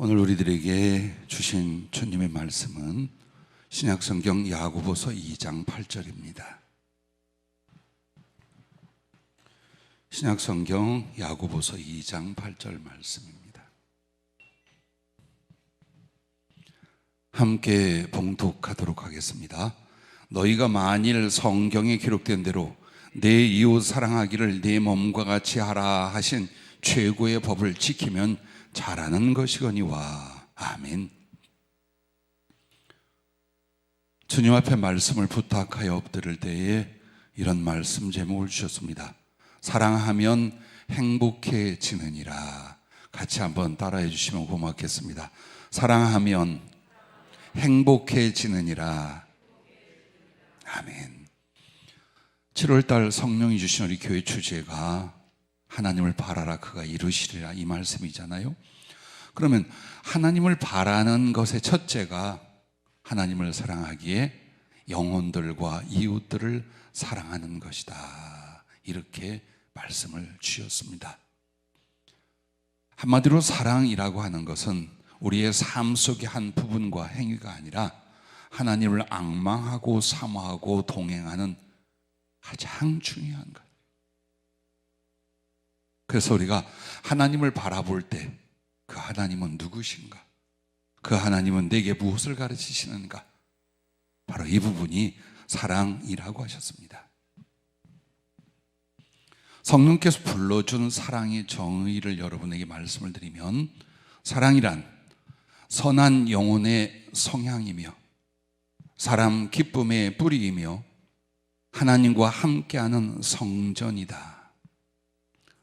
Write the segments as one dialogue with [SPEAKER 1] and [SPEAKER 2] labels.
[SPEAKER 1] 오늘 우리들에게 주신 주님의 말씀은 신약성경 야고보서 2장 8절입니다. 신약성경 야고보서 2장 8절 말씀입니다. 함께 봉독하도록 하겠습니다. 너희가 만일 성경에 기록된 대로 내 이웃 사랑하기를 내 몸과 같이 하라 하신 최고의 법을 지키면 잘하는 것이거니와. 아멘. 주님 앞에 말씀을 부탁하여 엎드릴 때에 이런 말씀 제목을 주셨습니다. 사랑하면 행복해지느니라. 같이 한번 따라해 주시면 고맙겠습니다. 사랑하면 행복해지느니라. 아멘. 7월달 성령이 주신 우리 교회 주제가 하나님을 바라라 그가 이루시리라, 이 말씀이잖아요. 그러면 하나님을 바라는 것의 첫째가 하나님을 사랑하기에 영혼들과 이웃들을 사랑하는 것이다, 이렇게 말씀을 주셨습니다. 한마디로 사랑이라고 하는 것은 우리의 삶 속의 한 부분과 행위가 아니라 하나님을 앙망하고 사모하고 동행하는 가장 중요한 것. 그래서 우리가 하나님을 바라볼 때 그 하나님은 누구신가? 그 하나님은 내게 무엇을 가르치시는가? 바로 이 부분이 사랑이라고 하셨습니다. 성령께서 불러준 사랑의 정의를 여러분에게 말씀을 드리면, 사랑이란 선한 영혼의 성향이며 사람 기쁨의 뿌리이며 하나님과 함께하는 성전이다.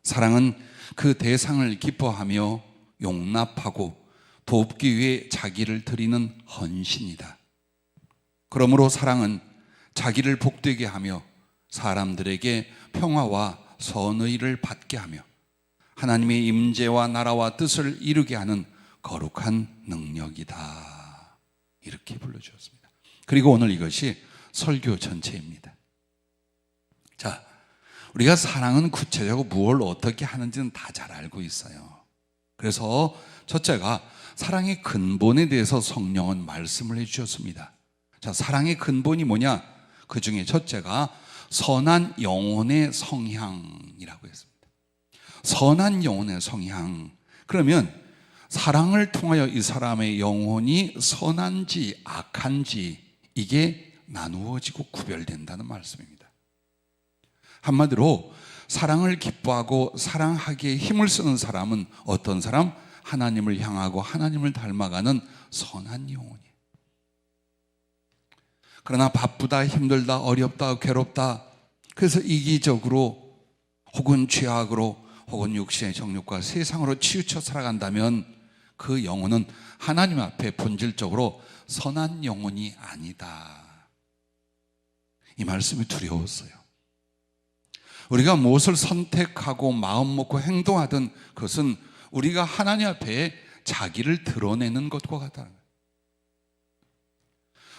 [SPEAKER 1] 사랑은 그 대상을 기뻐하며 용납하고 돕기 위해 자기를 드리는 헌신이다. 그러므로 사랑은 자기를 복되게 하며 사람들에게 평화와 선의를 받게 하며 하나님의 임재와 나라와 뜻을 이루게 하는 거룩한 능력이다, 이렇게 불러주었습니다. 그리고 오늘 이것이 설교 전체입니다. 자, 우리가 사랑은 구체적으로 무엇을 어떻게 하는지는 다 잘 알고 있어요. 그래서 첫째가 사랑의 근본에 대해서 성령은 말씀을 해주셨습니다. 자, 사랑의 근본이 뭐냐? 그 중에 첫째가 선한 영혼의 성향이라고 했습니다. 선한 영혼의 성향. 그러면 사랑을 통하여 이 사람의 영혼이 선한지 악한지 이게 나누어지고 구별된다는 말씀입니다. 한마디로 사랑을 기뻐하고 사랑하기에 힘을 쓰는 사람은 어떤 사람? 하나님을 향하고 하나님을 닮아가는 선한 영혼이에요. 그러나 바쁘다, 힘들다, 어렵다, 괴롭다, 그래서 이기적으로 혹은 죄악으로 혹은 육신의 정욕과 세상으로 치우쳐 살아간다면 그 영혼은 하나님 앞에 본질적으로 선한 영혼이 아니다. 이 말씀이 두려웠어요. 우리가 무엇을 선택하고 마음 먹고 행동하든 그것은 우리가 하나님 앞에 자기를 드러내는 것과 같다는 거예요.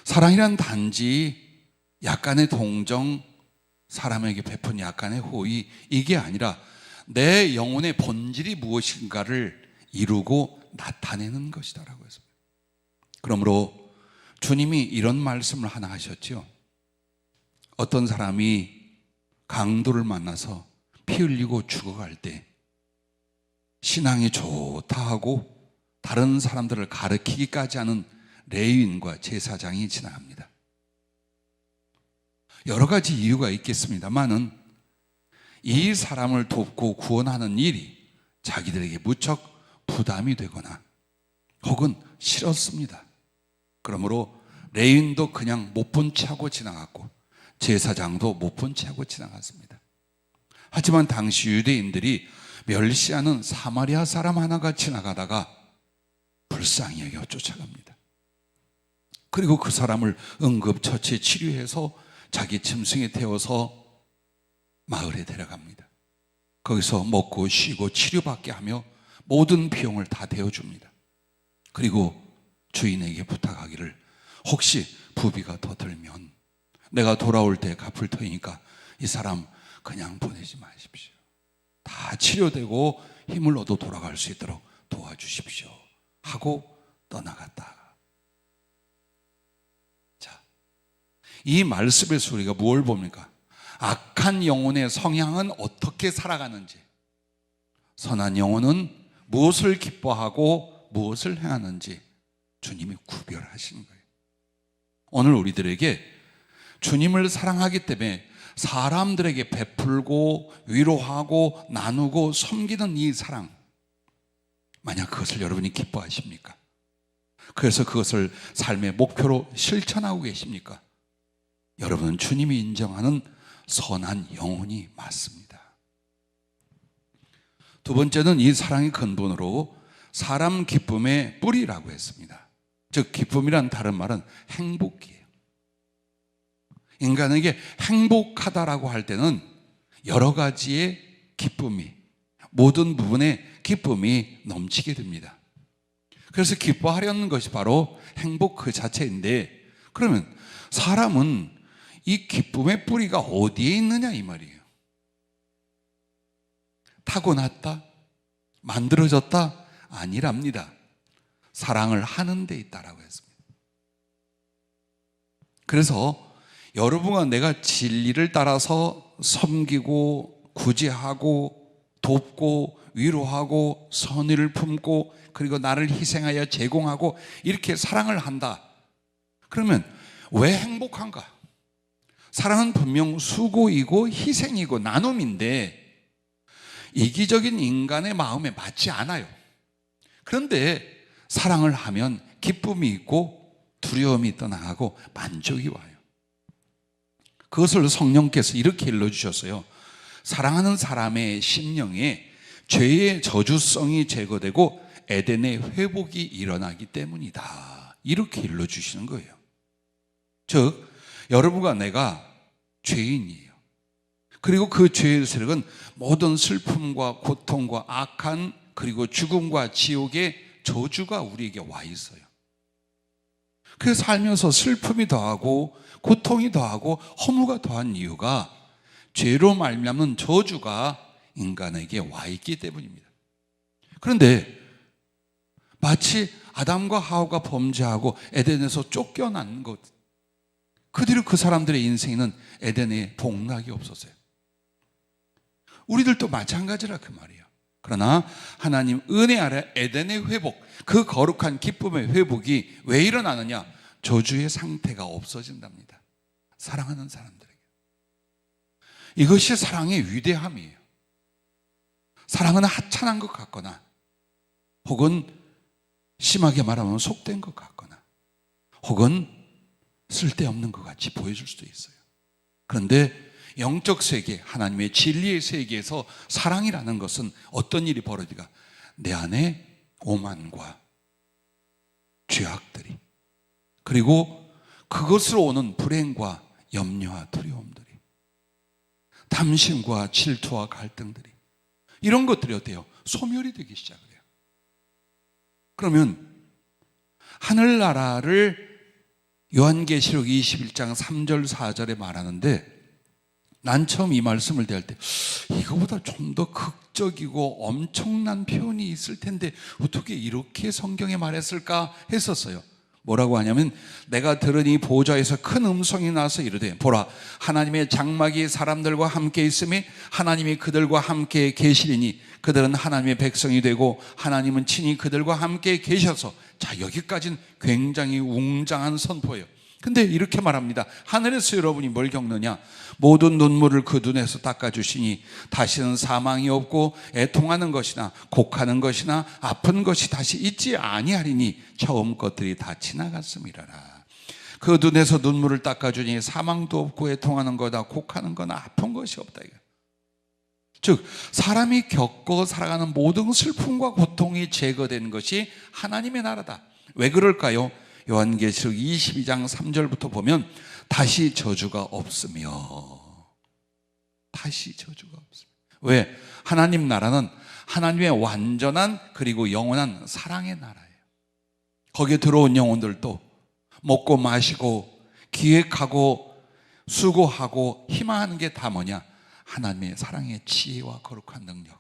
[SPEAKER 1] 사랑이란 단지 약간의 동정, 사람에게 베푼 약간의 호의, 이게 아니라 내 영혼의 본질이 무엇인가를 이루고 나타내는 것이다라고 했습니다. 그러므로 주님이 이런 말씀을 하나 하셨죠. 어떤 사람이 강도를 만나서 피 흘리고 죽어갈 때 신앙이 좋다 하고 다른 사람들을 가르치기까지 하는 레위인과 제사장이 지나갑니다. 여러 가지 이유가 있겠습니다만은 이 사람을 돕고 구원하는 일이 자기들에게 무척 부담이 되거나 혹은 싫었습니다. 그러므로 레위인도 그냥 못 본 채 하고 지나갔고 제사장도 못 본 채 하고 지나갔습니다. 하지만 당시 유대인들이 멸시하는 사마리아 사람 하나가 지나가다가 불쌍히 여겨 쫓아갑니다. 그리고 그 사람을 응급처치에 치료해서 자기 짐승에 태워서 마을에 데려갑니다. 거기서 먹고 쉬고 치료받게 하며 모든 비용을 다 대어줍니다. 그리고 주인에게 부탁하기를 혹시 부비가 더 들면 내가 돌아올 때 갚을 터이니까 이 사람 그냥 보내지 마십시오. 다 치료되고 힘을 얻어 돌아갈 수 있도록 도와주십시오. 하고 떠나갔다. 자, 이 말씀에서 우리가 무엇을 봅니까? 악한 영혼의 성향은 어떻게 살아가는지, 선한 영혼은 무엇을 기뻐하고 무엇을 행하는지 주님이 구별하신 거예요. 오늘 우리들에게 주님을 사랑하기 때문에 사람들에게 베풀고 위로하고 나누고 섬기는 이 사랑, 만약 그것을 여러분이 기뻐하십니까? 그래서 그것을 삶의 목표로 실천하고 계십니까? 여러분은 주님이 인정하는 선한 영혼이 맞습니다. 두 번째는 이 사랑의 근본으로 사람 기쁨의 뿌리라고 했습니다. 즉 기쁨이란 다른 말은 행복이에요. 인간에게 행복하다라고 할 때는 여러 가지의 기쁨이, 모든 부분에 기쁨이 넘치게 됩니다. 그래서 기뻐하려는 것이 바로 행복 그 자체인데, 그러면 사람은 이 기쁨의 뿌리가 어디에 있느냐 이 말이에요. 타고났다? 만들어졌다? 아니랍니다. 사랑을 하는 데 있다라고 했습니다. 그래서 여러분과 내가 진리를 따라서 섬기고 구제하고 돕고 위로하고 선의를 품고 그리고 나를 희생하여 제공하고 이렇게 사랑을 한다. 그러면 왜 행복한가? 사랑은 분명 수고이고 희생이고 나눔인데 이기적인 인간의 마음에 맞지 않아요. 그런데 사랑을 하면 기쁨이 있고 두려움이 떠나가고 만족이 와요. 그것을 성령께서 이렇게 일러주셨어요. 사랑하는 사람의 심령에 죄의 저주성이 제거되고 에덴의 회복이 일어나기 때문이다. 이렇게 일러주시는 거예요. 즉 여러분과 내가 죄인이에요. 그리고 그 죄의 세력은 모든 슬픔과 고통과 악한 그리고 죽음과 지옥의 저주가 우리에게 와 있어요. 그래서 살면서 슬픔이 더하고 고통이 더하고 허무가 더한 이유가 죄로 말미암는 저주가 인간에게 와 있기 때문입니다. 그런데 마치 아담과 하와가 범죄하고 에덴에서 쫓겨난 것, 그 뒤로 그 사람들의 인생에는 에덴에 복락이 없었어요. 우리들도 마찬가지라 그 말이에요. 그러나 하나님 은혜 아래 에덴의 회복, 그 거룩한 기쁨의 회복이 왜 일어나느냐? 저주의 상태가 없어진답니다. 사랑하는 사람들에게. 이것이 사랑의 위대함이에요. 사랑은 하찮은 것 같거나 혹은 심하게 말하면 속된 것 같거나 혹은 쓸데없는 것 같이 보여줄 수도 있어요. 그런데 영적 세계, 하나님의 진리의 세계에서 사랑이라는 것은 어떤 일이 벌어지가? 내 안에 오만과 죄악들이, 그리고 그것으로 오는 불행과 염려와 두려움들이, 탐심과 질투와 갈등들이, 이런 것들이 어때요? 소멸이 되기 시작을 해요. 그러면 하늘나라를 요한계시록 21장 3절 4절에 말하는데, 난 처음 이 말씀을 대할 때 이거보다 좀 더 극적이고 엄청난 표현이 있을 텐데 어떻게 이렇게 성경에 말했을까 했었어요. 뭐라고 하냐면, 내가 들으니 보좌에서 큰 음성이 나서 이르되, 보라, 하나님의 장막이 사람들과 함께 있으며 하나님이 그들과 함께 계시리니 그들은 하나님의 백성이 되고 하나님은 친히 그들과 함께 계셔서. 자, 여기까지는 굉장히 웅장한 선포예요. 근데 이렇게 말합니다. 하늘에서 여러분이 뭘 겪느냐? 모든 눈물을 그 눈에서 닦아주시니 다시는 사망이 없고 애통하는 것이나 곡하는 것이나 아픈 것이 다시 있지 아니하리니 처음 것들이 다 지나갔음이라라. 그 눈에서 눈물을 닦아주니 사망도 없고 애통하는 거다 곡하는 거나 아픈 것이 없다. 즉 사람이 겪어 살아가는 모든 슬픔과 고통이 제거된 것이 하나님의 나라다. 왜 그럴까요? 요한계시록 22장 3절부터 보면 다시 저주가 없으며, 다시 저주가 없으며. 왜? 하나님 나라는 하나님의 완전한 그리고 영원한 사랑의 나라예요. 거기에 들어온 영혼들도 먹고 마시고 기획하고 수고하고 희망하는 게 다 뭐냐? 하나님의 사랑의 지혜와 거룩한 능력,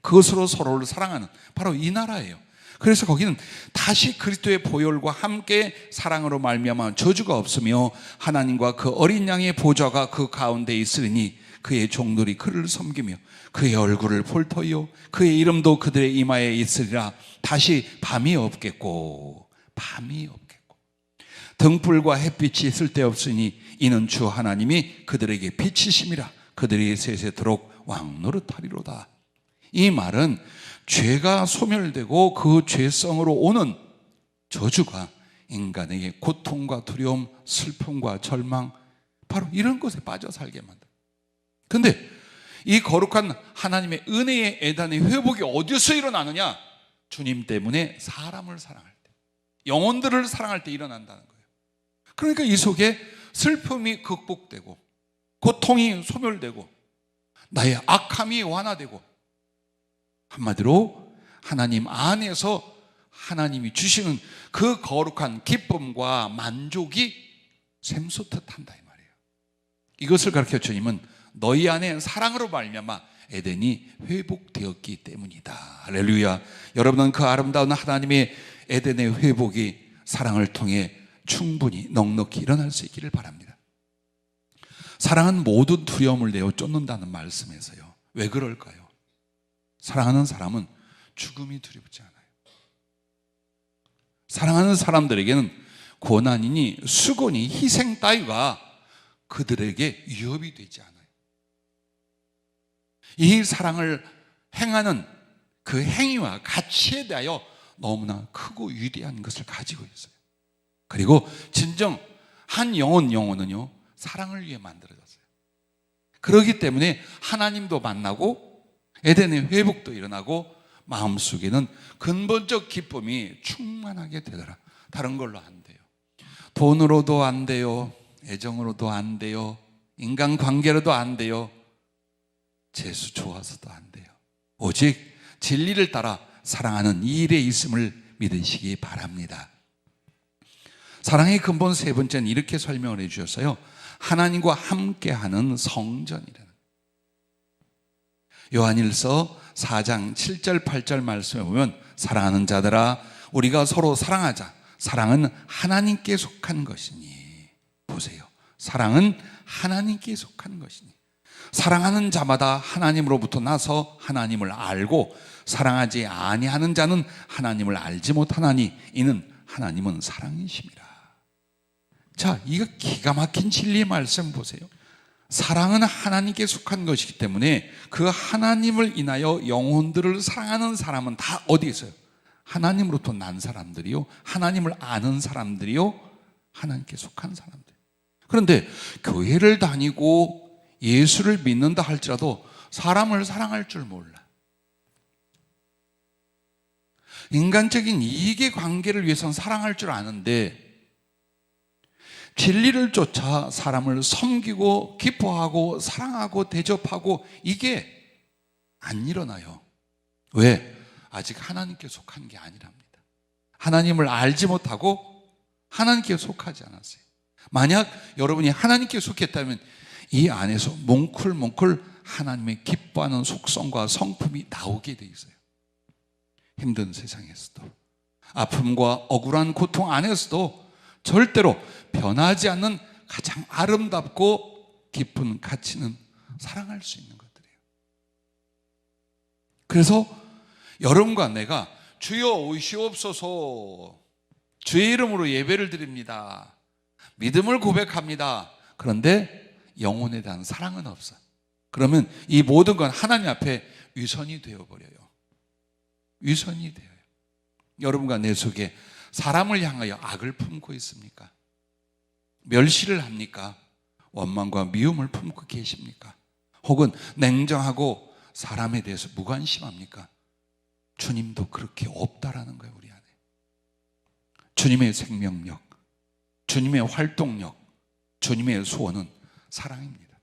[SPEAKER 1] 그것으로 서로를 사랑하는 바로 이 나라예요. 그래서 거기는 다시 그리스도의 보혈과 함께 사랑으로 말미암아 저주가 없으며 하나님과 그 어린 양의 보좌가 그 가운데 있으리니 그의 종들이 그를 섬기며 그의 얼굴을 볼 터이요 그의 이름도 그들의 이마에 있으리라. 다시 밤이 없겠고 등불과 햇빛이 쓸데없으니 이는 주 하나님이 그들에게 빛이심이라. 그들이 세세토록 왕노릇하리로다. 이 말은 죄가 소멸되고 그 죄성으로 오는 저주가 인간에게 고통과 두려움, 슬픔과 절망, 바로 이런 것에 빠져 살게 만든다. 그런데 이 거룩한 하나님의 은혜의 애단의 회복이 어디서 일어나느냐? 주님 때문에 사람을 사랑할 때, 영혼들을 사랑할 때 일어난다는 거예요. 그러니까 이 속에 슬픔이 극복되고 고통이 소멸되고 나의 악함이 완화되고, 한마디로 하나님 안에서 하나님이 주시는 그 거룩한 기쁨과 만족이 샘솟듯한다 이 말이에요. 이것을 가르쳐 주님은 너희 안에 사랑으로 말미암아 에덴이 회복되었기 때문이다. 할렐루야. 여러분은 그 아름다운 하나님의 에덴의 회복이 사랑을 통해 충분히 넉넉히 일어날 수 있기를 바랍니다. 사랑은 모든 두려움을 내어 쫓는다는 말씀에서요. 왜 그럴까요? 사랑하는 사람은 죽음이 두렵지 않아요. 사랑하는 사람들에게는 고난이니 수고니 희생 따위가 그들에게 위협이 되지 않아요. 이 사랑을 행하는 그 행위와 가치에 대하여 너무나 크고 위대한 것을 가지고 있어요. 그리고 진정 한 영혼은요 사랑을 위해 만들어졌어요. 그렇기 때문에 하나님도 만나고 에덴의 회복도 일어나고 마음속에는 근본적 기쁨이 충만하게 되더라. 다른 걸로 안 돼요. 돈으로도 안 돼요. 애정으로도 안 돼요. 인간관계로도 안 돼요. 재수 좋아서도 안 돼요. 오직 진리를 따라 사랑하는 이 일에 있음을 믿으시기 바랍니다. 사랑의 근본 세 번째는 이렇게 설명을 해 주셨어요. 하나님과 함께하는 성전이라는. 요한일서 4장 7절 8절 말씀에 보면 사랑하는 자들아 우리가 서로 사랑하자. 사랑은 하나님께 속한 것이니. 보세요. 사랑은 하나님께 속한 것이니. 사랑하는 자마다 하나님으로부터 나서 하나님을 알고 사랑하지 아니하는 자는 하나님을 알지 못하나니 이는 하나님은 사랑이심이라. 자, 이거 기가 막힌 진리의 말씀 보세요. 사랑은 하나님께 속한 것이기 때문에 그 하나님을 인하여 영혼들을 사랑하는 사람은 다 어디에 있어요? 하나님으로부터 난 사람들이요, 하나님을 아는 사람들이요, 하나님께 속한 사람들. 그런데 교회를 다니고 예수를 믿는다 할지라도 사람을 사랑할 줄 몰라. 인간적인 이익의 관계를 위해서는 사랑할 줄 아는데 진리를 쫓아 사람을 섬기고 기뻐하고 사랑하고 대접하고 이게 안 일어나요. 왜? 아직 하나님께 속한 게 아니랍니다. 하나님을 알지 못하고 하나님께 속하지 않았어요. 만약 여러분이 하나님께 속했다면 이 안에서 뭉클뭉클 하나님의 기뻐하는 속성과 성품이 나오게 돼 있어요. 힘든 세상에서도, 아픔과 억울한 고통 안에서도 절대로 변하지 않는 가장 아름답고 깊은 가치는 사랑할 수 있는 것들이에요. 그래서 여러분과 내가 주여 오시옵소서, 주의 이름으로 예배를 드립니다, 믿음을 고백합니다. 그런데 영혼에 대한 사랑은 없어. 그러면 이 모든 건 하나님 앞에 위선이 되어버려요. 위선이 돼요. 여러분과 내 속에 사람을 향하여 악을 품고 있습니까? 멸시를 합니까? 원망과 미움을 품고 계십니까? 혹은 냉정하고 사람에 대해서 무관심합니까? 주님도 그렇게 없다라는 거예요. 우리 안에 주님의 생명력, 주님의 활동력, 주님의 소원은 사랑입니다.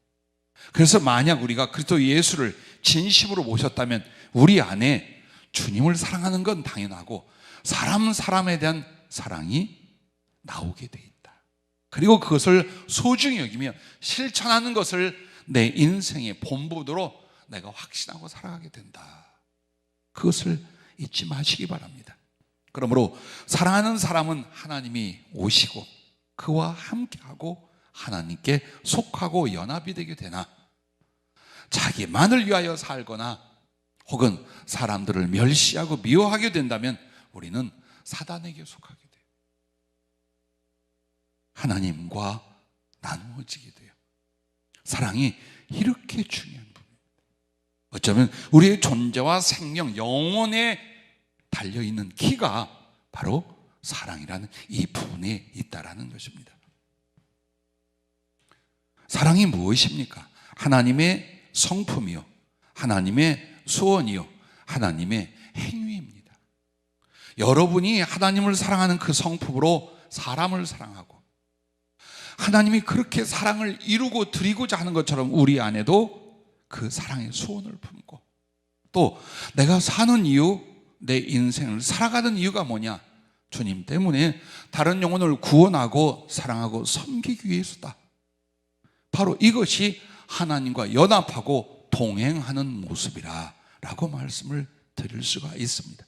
[SPEAKER 1] 그래서 만약 우리가 그리스도 예수를 진심으로 모셨다면 우리 안에 주님을 사랑하는 건 당연하고 사람에 대한 사랑이 나오게 돼 있다. 그리고 그것을 소중히 여기며 실천하는 것을 내 인생의 본보도로 내가 확신하고 살아가게 된다. 그것을 잊지 마시기 바랍니다. 그러므로 사랑하는 사람은 하나님이 오시고 그와 함께하고 하나님께 속하고 연합이 되게 되나, 자기만을 위하여 살거나 혹은 사람들을 멸시하고 미워하게 된다면 우리는 사단에게 속하게 돼요. 하나님과 나누어지게 돼요. 사랑이 이렇게 중요한 부분입니다. 어쩌면 우리의 존재와 생명, 영혼에 달려있는 키가 바로 사랑이라는 이 부분에 있다라는 것입니다. 사랑이 무엇입니까? 하나님의 성품이요, 하나님의 소원이요, 하나님의 행위입니다. 여러분이 하나님을 사랑하는 그 성품으로 사람을 사랑하고, 하나님이 그렇게 사랑을 이루고 드리고자 하는 것처럼 우리 안에도 그 사랑의 소원을 품고, 또 내가 사는 이유, 내 인생을 살아가는 이유가 뭐냐? 주님 때문에 다른 영혼을 구원하고 사랑하고 섬기기 위해서다. 바로 이것이 하나님과 연합하고 동행하는 모습이라 라고 말씀을 드릴 수가 있습니다.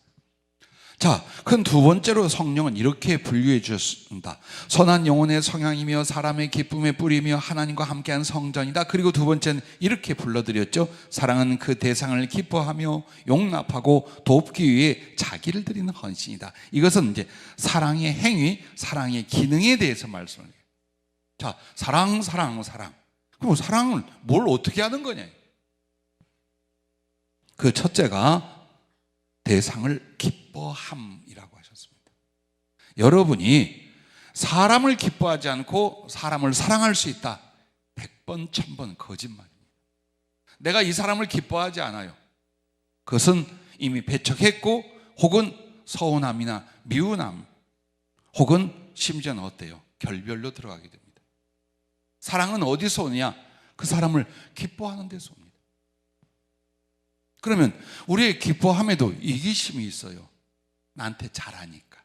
[SPEAKER 1] 자, 그럼 두 번째로 성령은 이렇게 분류해 주셨습니다. 선한 영혼의 성향이며 사람의 기쁨의 뿌리며 하나님과 함께한 성전이다. 그리고 두 번째는 이렇게 불러드렸죠. 사랑은 그 대상을 기뻐하며 용납하고 돕기 위해 자기를 드리는 헌신이다. 이것은 이제 사랑의 행위, 사랑의 기능에 대해서 말씀을 해요. 자, 사랑. 그럼 사랑을 뭘 어떻게 하는 거냐? 그 첫째가 대상을 기뻐함이라고 하셨습니다. 여러분이 사람을 기뻐하지 않고 사람을 사랑할 수 있다, 100번 1000번 거짓말입니다. 내가 이 사람을 기뻐하지 않아요. 그것은 이미 배척했고, 혹은 서운함이나 미운함, 혹은 심지어는 어때요? 결별로 들어가게 됩니다. 사랑은 어디서 오냐? 그 사람을 기뻐하는 데서 옵니다. 그러면 우리의 기뻐함에도 이기심이 있어요. 나한테 잘하니까,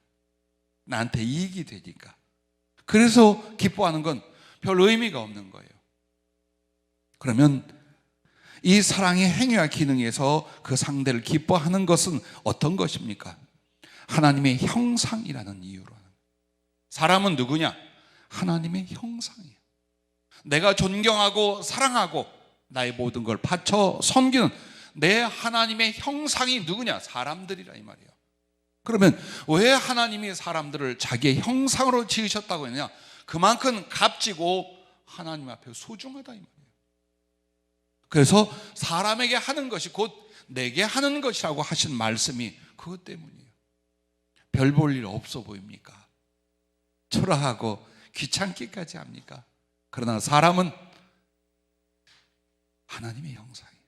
[SPEAKER 1] 나한테 이익이 되니까. 그래서 기뻐하는 건 별 의미가 없는 거예요. 그러면 이 사랑의 행위와 기능에서 그 상대를 기뻐하는 것은 어떤 것입니까? 하나님의 형상이라는 이유로 하는 거예요. 사람은 누구냐? 하나님의 형상이에요. 내가 존경하고 사랑하고 나의 모든 걸 바쳐 섬기는 내 하나님의 형상이 누구냐? 사람들이라 이 말이에요. 그러면 왜 하나님이 사람들을 자기의 형상으로 지으셨다고 했느냐? 그만큼 값지고 하나님 앞에 소중하다 이 말이에요. 그래서 사람에게 하는 것이 곧 내게 하는 것이라고 하신 말씀이 그것 때문이에요. 별 볼 일 없어 보입니까? 초라하고 귀찮기까지 합니까? 그러나 사람은 하나님의 형상이에요.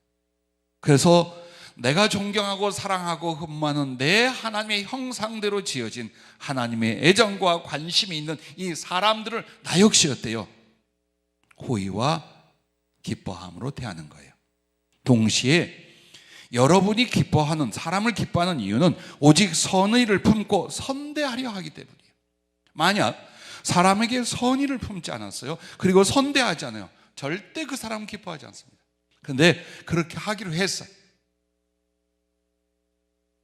[SPEAKER 1] 그래서 내가 존경하고 사랑하고 흠모하는 내 하나님의 형상대로 지어진 하나님의 애정과 관심이 있는 이 사람들을 나 역시 어때요? 호의와 기뻐함으로 대하는 거예요. 동시에 여러분이 기뻐하는, 사람을 기뻐하는 이유는 오직 선의를 품고 선대하려 하기 때문이에요. 만약 사람에게 선의를 품지 않았어요, 그리고 선대하지 않아요, 절대 그 사람은 기뻐하지 않습니다. 그런데 그렇게 하기로 했어요.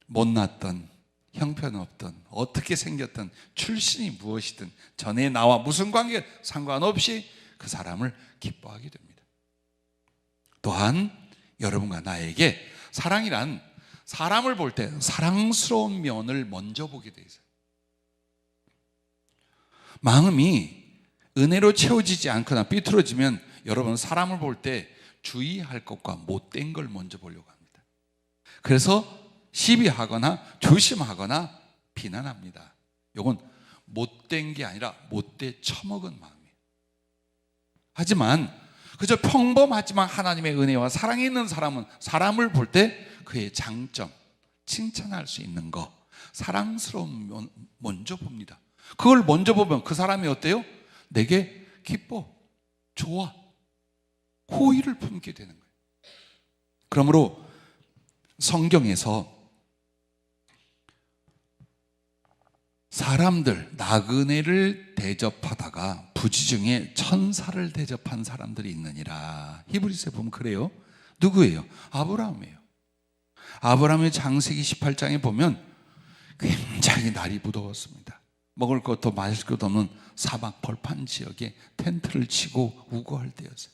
[SPEAKER 1] 못났던, 형편없던, 어떻게 생겼던, 출신이 무엇이든 전에 나와 무슨 관계 상관없이 그 사람을 기뻐하게 됩니다. 또한 여러분과 나에게 사랑이란 사람을 볼 때 사랑스러운 면을 먼저 보게 돼 있어요. 마음이 은혜로 채워지지 않거나 삐뚤어지면 여러분 사람을 볼 때 주의할 것과 못된 걸 먼저 보려고 합니다. 그래서 시비하거나 조심하거나 비난합니다. 이건 못된 게 아니라 못돼 처먹은 마음이에요. 하지만 그저 평범하지만 하나님의 은혜와 사랑이 있는 사람은 사람을 볼 때 그의 장점, 칭찬할 수 있는 거, 사랑스러운 면 먼저 봅니다. 그걸 먼저 보면 그 사람이 어때요? 내게 기뻐, 좋아, 호의를 품게 되는 거예요. 그러므로 성경에서 사람들, 나그네를 대접하다가 부지중에 천사를 대접한 사람들이 있느니라. 히브리서에 보면 그래요. 누구예요? 아브라함이에요. 아브라함의 창세기 18장에 보면 굉장히 날이 무더웠습니다. 먹을 것도 마실 것도 없는 사막 벌판 지역에 텐트를 치고 우거할 때였어요.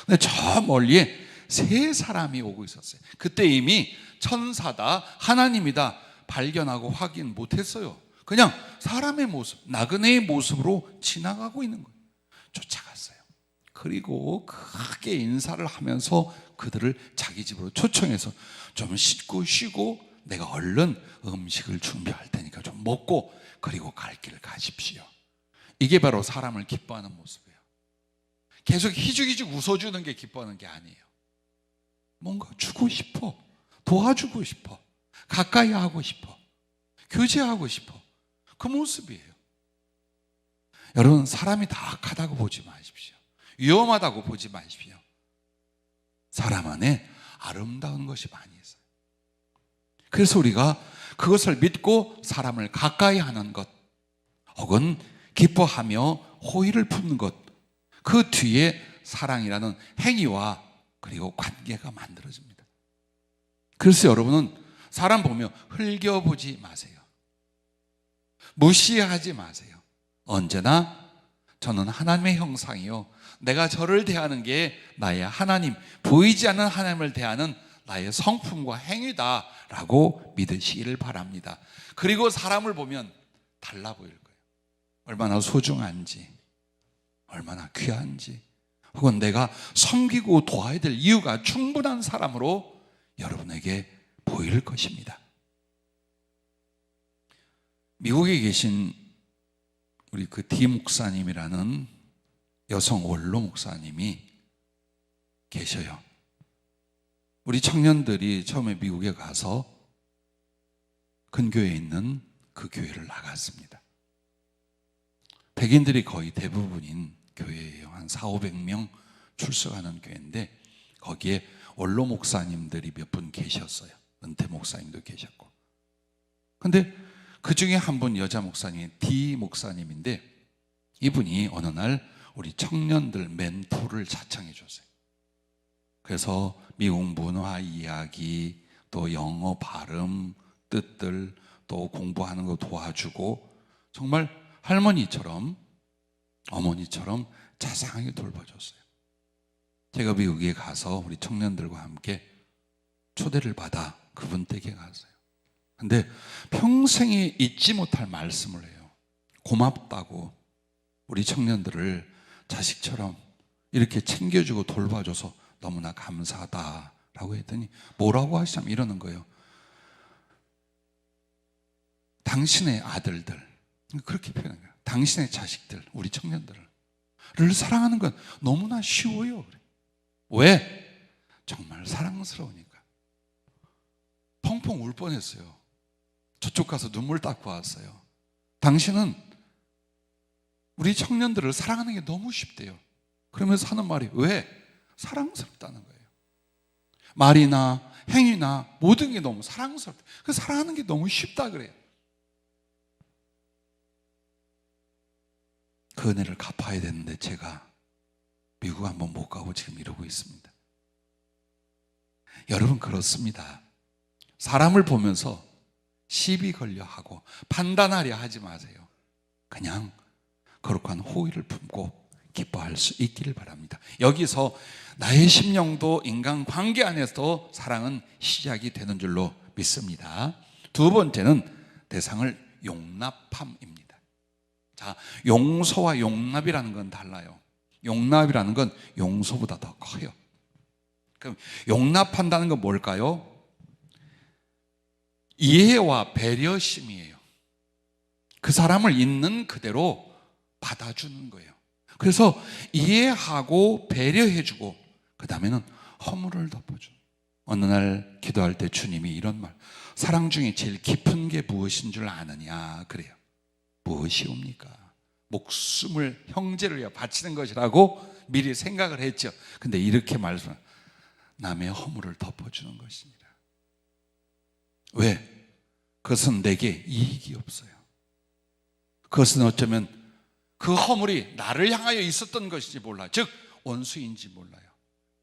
[SPEAKER 1] 근데 저 멀리에 세 사람이 오고 있었어요. 그때 이미 천사다, 하나님이다 발견하고 확인 못했어요. 그냥 사람의 모습, 나그네의 모습으로 지나가고 있는 거예요. 쫓아갔어요. 그리고 크게 인사를 하면서 그들을 자기 집으로 초청해서 좀 씻고 쉬고 내가 얼른 음식을 준비할 테니까 좀 먹고 그리고 갈 길을 가십시오. 이게 바로 사람을 기뻐하는 모습이에요. 계속 희죽희죽 웃어주는 게 기뻐하는 게 아니에요. 뭔가 주고 싶어, 도와주고 싶어, 가까이 하고 싶어, 교제하고 싶어. 그 모습이에요. 여러분, 사람이 다 악하다고 보지 마십시오. 위험하다고 보지 마십시오. 사람 안에 아름다운 것이 많이 있어요. 그래서 우리가 그것을 믿고 사람을 가까이 하는 것, 혹은 기뻐하며 호의를 품는 것, 그 뒤에 사랑이라는 행위와 그리고 관계가 만들어집니다. 그래서 여러분은 사람 보며 흘겨보지 마세요. 무시하지 마세요. 언제나 저는 하나님의 형상이요, 내가 저를 대하는 게 나의 하나님, 보이지 않는 하나님을 대하는 나의 성품과 행위다 라고 믿으시기를 바랍니다. 그리고 사람을 보면 달라 보일 거예요. 얼마나 소중한지, 얼마나 귀한지, 혹은 내가 섬기고 도와야 될 이유가 충분한 사람으로 여러분에게 보일 것입니다. 미국에 계신 우리 그 디 목사님이라는 여성 원로 목사님이 계셔요. 우리 청년들이 처음에 미국에 가서 근교에 있는 그 교회를 나갔습니다. 백인들이 거의 대부분인 교회예요. 한 400~500명 출석하는 교회인데 거기에 원로 목사님들이 몇 분 계셨어요. 은퇴 목사님도 계셨고. 근데 그 중에 한 분 여자 목사님이 디 목사님인데 이분이 어느 날 우리 청년들 멘토를 자청해 줬어요. 그래서 미국 문화 이야기, 또 영어 발음, 뜻들, 또 공부하는 거 도와주고 정말 할머니처럼 어머니처럼 자상하게 돌봐줬어요. 제가 미국에 가서 우리 청년들과 함께 초대를 받아 그분 댁에 갔어요. 근데 평생에 잊지 못할 말씀을 해요. 고맙다고, 우리 청년들을 자식처럼 이렇게 챙겨주고 돌봐줘서 너무나 감사하다라고 했더니 뭐라고 하시냐면 이러는 거예요. 당신의 아들들, 그렇게 표현한 거예요. 당신의 자식들, 우리 청년들을 사랑하는 건 너무나 쉬워요. 왜? 정말 사랑스러우니까. 펑펑 울 뻔했어요. 저쪽 가서 눈물 닦고 왔어요. 당신은 우리 청년들을 사랑하는 게 너무 쉽대요. 그러면서 하는 말이 왜? 사랑스럽다는 거예요. 말이나 행위나 모든 게 너무 사랑스럽다. 그 사랑하는 게 너무 쉽다 그래요. 그 은혜를 갚아야 되는데 제가 미국 한번 못 가고 지금 이러고 있습니다. 여러분, 그렇습니다. 사람을 보면서 시비 걸려 하고 판단하려 하지 마세요. 그냥 거룩한 호의를 품고 기뻐할 수 있기를 바랍니다. 여기서 나의 심령도 인간관계 안에서 사랑은 시작이 되는 줄로 믿습니다. 두 번째는 대상을 용납함입니다. 자, 용서와 용납이라는 건 달라요. 용납이라는 건 용서보다 더 커요. 그럼 용납한다는 건 뭘까요? 이해와 배려심이에요. 그 사람을 있는 그대로 받아주는 거예요. 그래서 이해하고 배려해주고 그 다음에는 허물을 덮어주는. 어느 날 기도할 때 주님이 이런 말, 사랑 중에 제일 깊은 게 무엇인 줄 아느냐 그래요. 무엇이옵니까? 목숨을 형제를 위해 바치는 것이라고 미리 생각을 했죠. 근데 이렇게 말씀을, 남의 허물을 덮어주는 것입니다. 왜? 그것은 내게 이익이 없어요. 그것은 어쩌면 그 허물이 나를 향하여 있었던 것인지 몰라요. 즉 원수인지 몰라요.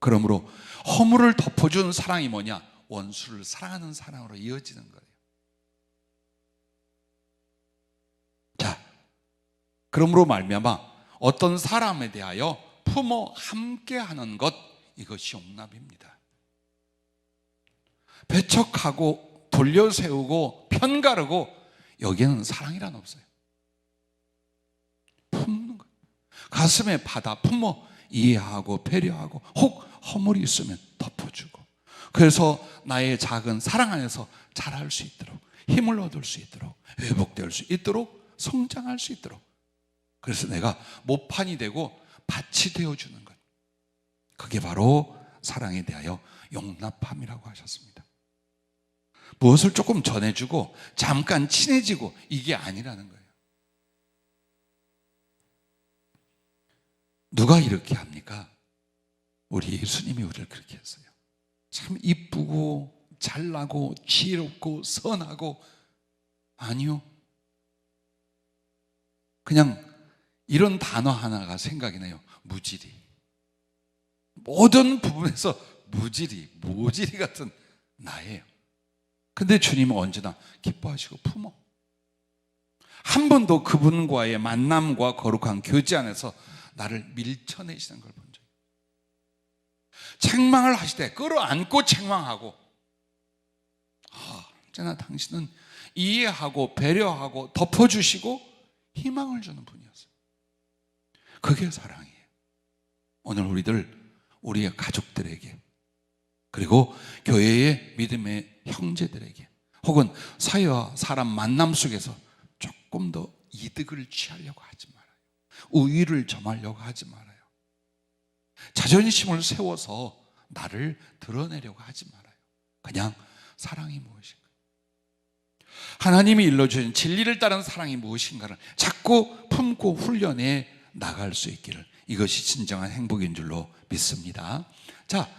[SPEAKER 1] 그러므로 허물을 덮어주는 사랑이 뭐냐? 원수를 사랑하는 사랑으로 이어지는 거예요. 그러므로 말미암아 어떤 사람에 대하여 품어 함께하는 것, 이것이 용납입니다. 배척하고 돌려세우고 편가르고 여기에는 사랑이란 없어요. 품는 거예요. 가슴에 받아 품어 이해하고 배려하고 혹 허물이 있으면 덮어주고, 그래서 나의 작은 사랑 안에서 자랄 수 있도록, 힘을 얻을 수 있도록, 회복될 수 있도록, 성장할 수 있도록, 그래서 내가 모판이 되고 밭이 되어주는 것, 그게 바로 사랑에 대하여 용납함이라고 하셨습니다. 무엇을 조금 전해주고 잠깐 친해지고 이게 아니라는 거예요. 누가 이렇게 합니까? 우리 예수님이 우리를 그렇게 했어요. 참 이쁘고 잘나고 지혜롭고 선하고, 아니요, 그냥 이런 단어 하나가 생각이 나요. 무지리. 모든 부분에서 무지리, 모지리 같은 나예요. 근데 주님은 언제나 기뻐하시고 품어. 한 번도 그분과의 만남과 거룩한 교제 안에서 나를 밀쳐내시는 걸 본 적이에요. 책망을 하실 때 끌어안고 책망하고, 언제나 당신은 이해하고 배려하고 덮어주시고 희망을 주는 분이었어요. 그게 사랑이에요. 오늘 우리의 가족들에게, 그리고 교회의 믿음의 형제들에게, 혹은 사회와 사람 만남 속에서 조금 더 이득을 취하려고 하지 말아요. 우위를 점하려고 하지 말아요. 자존심을 세워서 나를 드러내려고 하지 말아요. 그냥 사랑이 무엇인가, 하나님이 일러주신 진리를 따른 사랑이 무엇인가를 자꾸 품고 훈련해 나갈 수 있기를, 이것이 진정한 행복인 줄로 믿습니다. 자,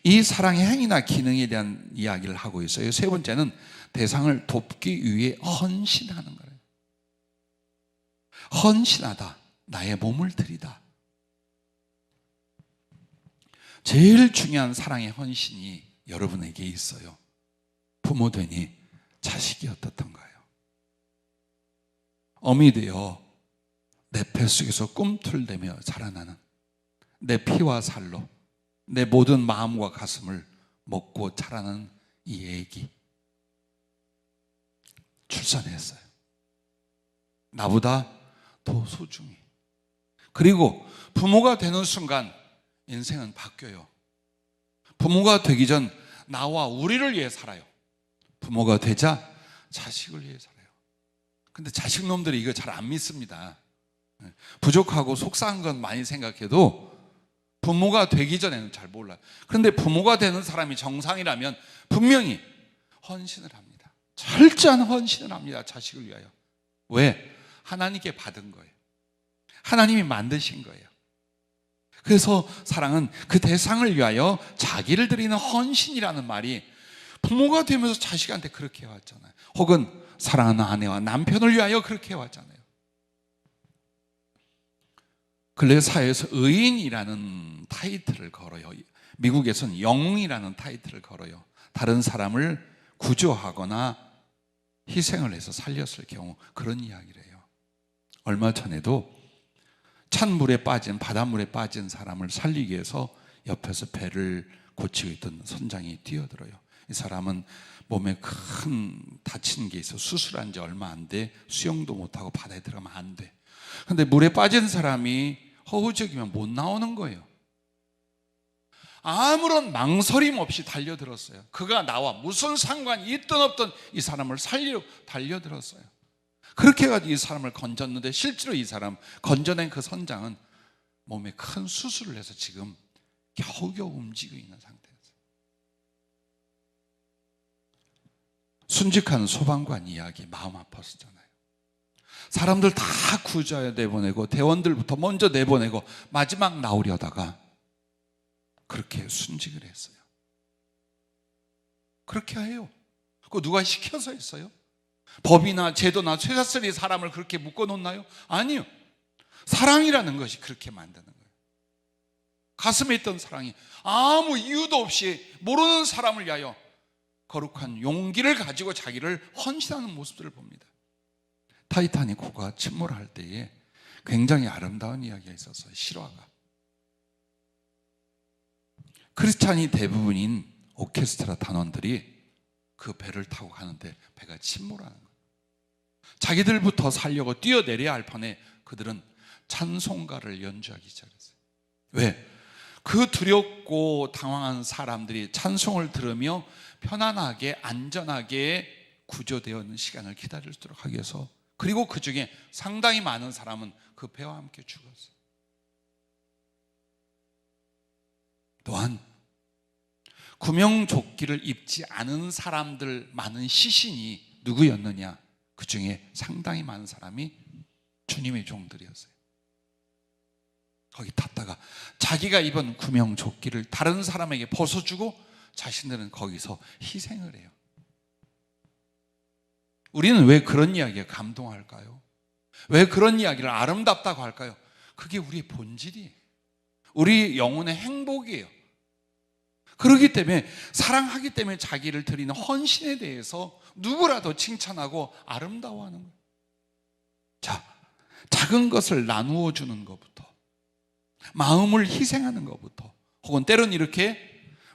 [SPEAKER 1] 이 사랑의 행위나 기능에 대한 이야기를 하고 있어요. 세 번째는 대상을 돕기 위해 헌신하는 거예요. 헌신하다, 나의 몸을 드리다. 제일 중요한 사랑의 헌신이 여러분에게 있어요. 부모 되니 자식이 어떻던가요? 어미 되어 내 뱃속에서 꿈틀대며 자라나는 내 피와 살로 내 모든 마음과 가슴을 먹고 자라는 이 애기, 출산했어요. 나보다 더 소중히. 그리고 부모가 되는 순간 인생은 바뀌어요. 부모가 되기 전 나와 우리를 위해 살아요. 부모가 되자 자식을 위해 살아요. 근데 자식놈들이 이거 잘 안 믿습니다. 부족하고 속상한 건 많이 생각해도 부모가 되기 전에는 잘 몰라요. 그런데 부모가 되는 사람이 정상이라면 분명히 헌신을 합니다. 철저한 헌신을 합니다. 자식을 위하여. 왜? 하나님께 받은 거예요. 하나님이 만드신 거예요. 그래서 사랑은 그 대상을 위하여 자기를 드리는 헌신이라는 말이 부모가 되면서 자식한테 그렇게 해왔잖아요. 혹은 사랑하는 아내와 남편을 위하여 그렇게 해왔잖아요. 근래 사회에서 의인이라는 타이틀을 걸어요. 미국에서는 영웅이라는 타이틀을 걸어요. 다른 사람을 구조하거나 희생을 해서 살렸을 경우 그런 이야기를 해요. 얼마 전에도 찬물에 빠진, 바닷물에 빠진 사람을 살리기 위해서 옆에서 배를 고치고 있던 선장이 뛰어들어요. 이 사람은 몸에 큰 다친 게 있어 수술한 지 얼마 안 돼, 수영도 못하고 바다에 들어가면 안 돼. 근데 물에 빠진 사람이 허우적이면 못 나오는 거예요. 아무런 망설임 없이 달려들었어요. 그가 나와 무슨 상관이 있든 없든 이 사람을 살리려고 달려들었어요. 그렇게 해가지고 이 사람을 건졌는데, 실제로 이 사람 건져낸 그 선장은 몸에 큰 수술을 해서 지금 겨우겨우 움직이고 있는 상태였어요. 순직한 소방관 이야기 마음 아팠었잖아요. 사람들 다 구조해 내보내고 대원들부터 먼저 내보내고 마지막 나오려다가 그렇게 순직을 했어요. 그렇게 해요. 그거 누가 시켜서 했어요? 법이나 제도나 쇠사슬이 사람을 그렇게 묶어놓나요? 아니요. 사랑이라는 것이 그렇게 만드는 거예요. 가슴에 있던 사랑이 아무 이유도 없이 모르는 사람을 위하여 거룩한 용기를 가지고 자기를 헌신하는 모습들을 봅니다. 타이타닉호가 침몰할 때에 굉장히 아름다운 이야기가 있었어요. 실화가. 크리스찬이 대부분인 오케스트라 단원들이 그 배를 타고 가는데 배가 침몰하는 거예요. 자기들부터 살려고 뛰어내려야 할 판에 그들은 찬송가를 연주하기 시작했어요. 왜? 그 두렵고 당황한 사람들이 찬송을 들으며 편안하게 안전하게 구조되어 있는 시간을 기다릴 수 있도록 하기 위해서, 그리고 그 중에 상당히 많은 사람은 그 배와 함께 죽었어요. 또한 구명조끼를 입지 않은 사람들 많은 시신이 누구였느냐? 그 중에 상당히 많은 사람이 주님의 종들이었어요. 거기 탔다가 자기가 입은 구명조끼를 다른 사람에게 벗어주고 자신들은 거기서 희생을 해요. 우리는 왜 그런 이야기에 감동할까요? 왜 그런 이야기를 아름답다고 할까요? 그게 우리의 본질이에요. 우리 영혼의 행복이에요. 그렇기 때문에, 사랑하기 때문에 자기를 드리는 헌신에 대해서 누구라도 칭찬하고 아름다워하는 거예요. 자, 작은 것을 나누어 주는 것부터, 마음을 희생하는 것부터, 혹은 때로는 이렇게